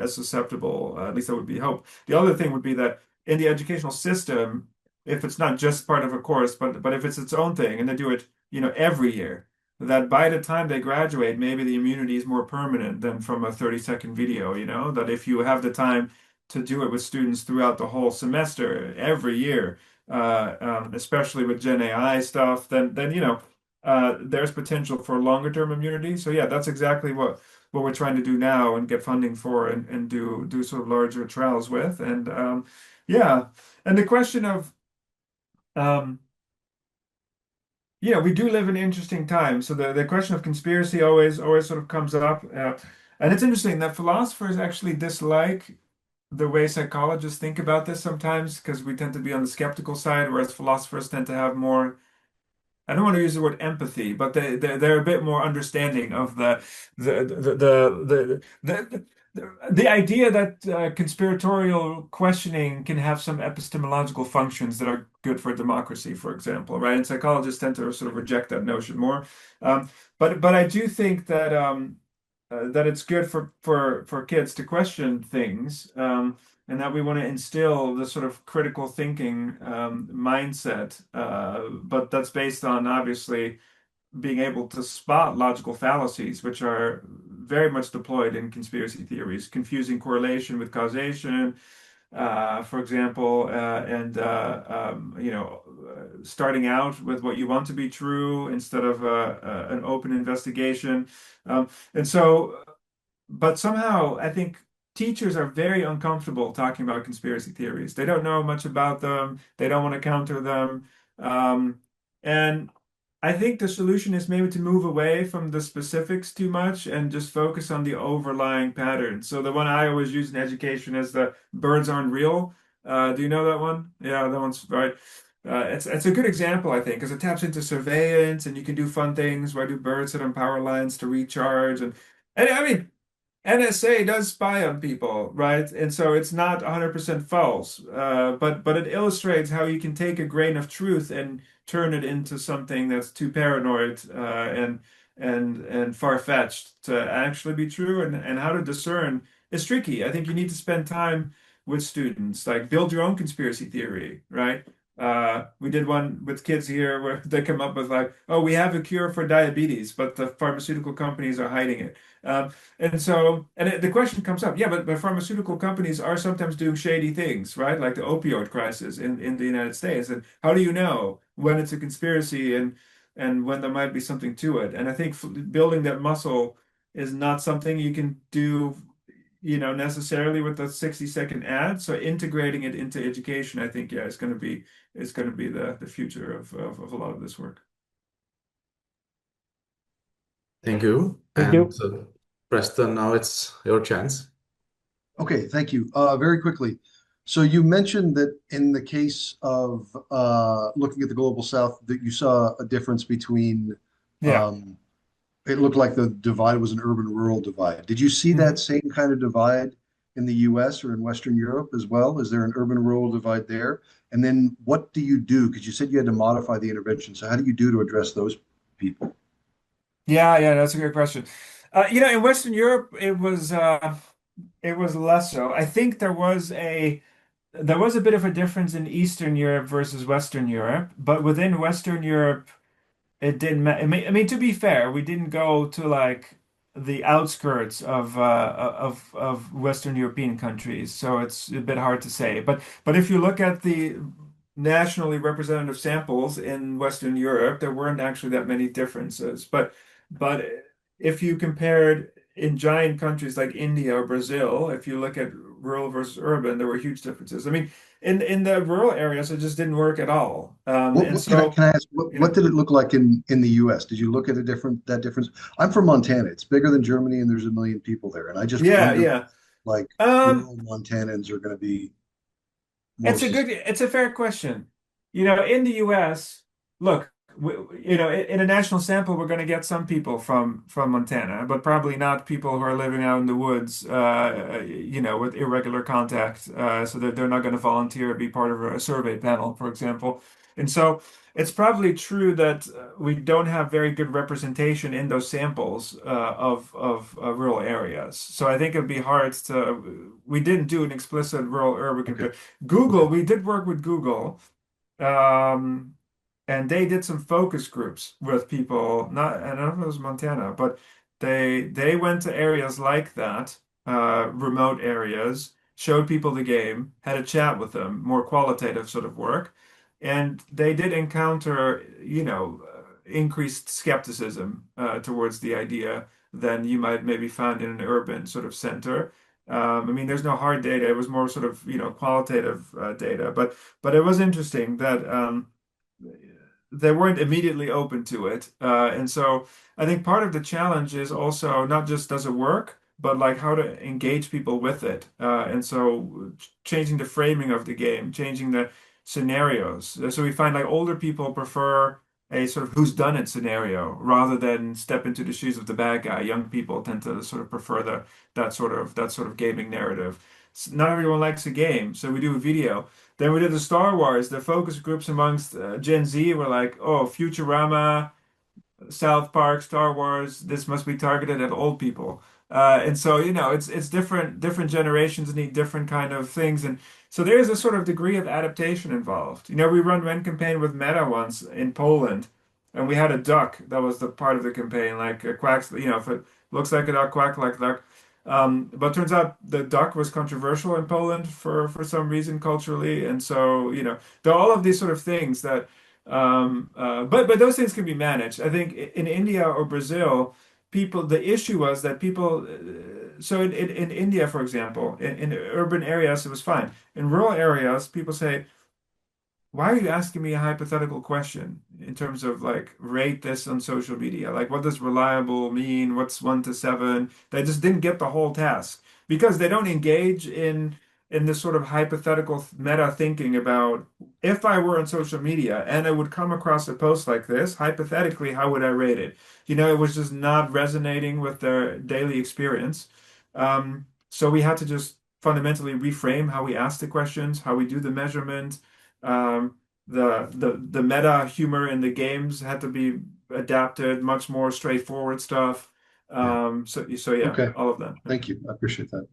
susceptible. At least that would be hope. The other thing would be that in the educational system, if it's not just part of a course, but if it's its own thing, and they do it, every year, that by the time they graduate, maybe the immunity is more permanent than from a 30-second video. That if you have the time to do it with students throughout the whole semester, every year, especially with Gen AI stuff, then there's potential for longer term immunity. So yeah, that's exactly what we're trying to do now and get funding for and do sort of larger trials with. And yeah, and the question of um, yeah, we do live in interesting times. So the question of conspiracy always sort of comes up. And it's interesting that philosophers actually dislike the way psychologists think about this sometimes because we tend to be on the skeptical side, whereas philosophers tend to have more, I don't want to use the word empathy, but they're a bit more understanding of the idea that conspiratorial questioning can have some epistemological functions that are good for democracy, for example, right? And psychologists tend to sort of reject that notion more. Um, but I do think that it's good for kids to question things. And that we want to instill this sort of critical thinking mindset, but that's based on obviously being able to spot logical fallacies, which are very much deployed in conspiracy theories, confusing correlation with causation, for example, and starting out with what you want to be true instead of an open investigation. And so but somehow I think teachers are very uncomfortable talking about conspiracy theories. They don't know much about them. They don't want to counter them. And I think the solution is maybe to move away from the specifics too much and just focus on the overlying patterns. So the one I always use in education is the birds aren't real. Do you know that one? Yeah, that one's right. It's a good example, I think, because it taps into surveillance and you can do fun things. Why do birds sit on power lines to recharge? And I mean, NSA does spy on people, right? And so it's not 100% false, but it illustrates how you can take a grain of truth and turn it into something that's too paranoid and far-fetched to actually be true. And how to discern is tricky. I think you need to spend time with students, like build your own conspiracy theory, right? We did one with kids here where they come up with like, oh, we have a cure for diabetes, but the pharmaceutical companies are hiding it. The question comes up, yeah, but pharmaceutical companies are sometimes doing shady things, right? Like the opioid crisis in the United States. And how do you know when it's a conspiracy and when there might be something to it? And I think building that muscle is not something you can do, necessarily with a 60-second ad. So integrating it into education, I think, yeah, is going to be the future of a lot of this work. Thank you. Thank And you. Preston, now it's your chance. Okay, thank you. Very quickly. So you mentioned that in the case of looking at the Global South, that you saw a difference between, Yeah. um, it looked like the divide was an urban-rural divide. Did you see that Mhm. same kind of divide in the US or in Western Europe as well? Is there an urban-rural divide there? And then what do you do? Because you said you had to modify the intervention. So how do you do to address those people? Yeah, that's a great question. In Western Europe, it was less so. I think there was a bit of a difference in Eastern Europe versus Western Europe, but within Western Europe, it didn't matter. I mean, to be fair, we didn't go to like the outskirts of Western European countries, so it's a bit hard to say. But if you look at the nationally representative samples in Western Europe, there weren't actually that many differences. But if you compared in giant countries like India or Brazil, if you look at rural versus urban, there were huge differences. I mean, in the rural areas, it just didn't work at all. And What can I so, can I ask? you What know. did it look like in the U.S.? Did you look at that difference? I'm from Montana. It's bigger than Germany, and there's a million people there. And I just Yeah, wonder, yeah. like, Um, rural Montanans are going to be more susceptible. it's a fair question. In the US, look, in a national sample, we're going to get some people from Montana, but probably not people who are living out in the woods, with irregular contact, so that they're not going to volunteer to be part of a survey panel, for example. And so it's probably true that we don't have very good representation in those samples of rural areas. So I think it'd be hard to. We didn't do an explicit rural urban Okay, comparison. Google, okay. we did work with Google, um, and they did some focus groups with people. Not, I don't know if it was Montana, but they went to areas like that, remote areas, showed people the game, had a chat with them, more qualitative sort of work, and they did encounter, increased skepticism towards the idea than you might maybe find in an urban sort of center. I mean, there's no hard data. It was more sort of, qualitative data, but it was interesting that they weren't immediately open to it. And so I think part of the challenge is also not just does it work, but like how to engage people with it. And so changing the framing of the game, changing the scenarios. So we find like older people prefer a sort of who's done it scenario rather than step into the shoes of the bad guy. Young people tend to sort of prefer that sort of gaming narrative. Not everyone likes a game, so we do a video. Then we did the Star Wars. The focus groups amongst Gen Z were like, oh, Futurama, South Park, Star Wars, this must be targeted at old people. And so, it's different generations need different kind of things. And so there is a sort of degree of adaptation involved. We run one campaign with Meta once in Poland, and we had a duck that was the part of the campaign, like quacks, if it looks like a duck, quack like a duck. But turns out the duck was controversial in Poland for some reason culturally. And so, there are all of these sort of things that but those things can be managed. I think in India or Brazil, the issue was that people, so in India, for example, in urban areas, it was fine. In rural areas, people say, why are you asking me a hypothetical question in terms of like rate this on social media? Like, what does reliable mean? What's 1 to 7? They just didn't get the whole task because they don't engage in this sort of hypothetical meta thinking about if I were on social media and I would come across a post like this, hypothetically, how would I rate it? It was just not resonating with their daily experience. So we had to just fundamentally reframe how we ask the questions, how we do the measurement. The meta humor in the games had to be adapted, much more straightforward stuff. Yeah. So yeah, Okay. all of that. Thank you. I appreciate that.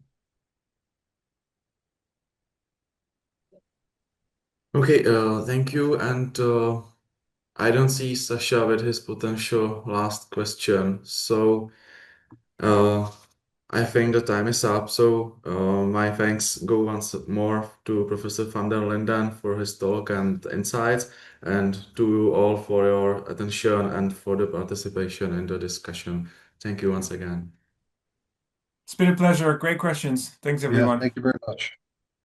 Okay, thank you. And I don't see Sasha with his potential last question. So uh, I think the time is up. So my thanks go once more to Professor van der Linden for his talk and insights, and to you all for your attention and for the participation in the discussion. Thank you once again. It's been a pleasure. Great questions. Thanks, Yeah, everyone. thank you very much.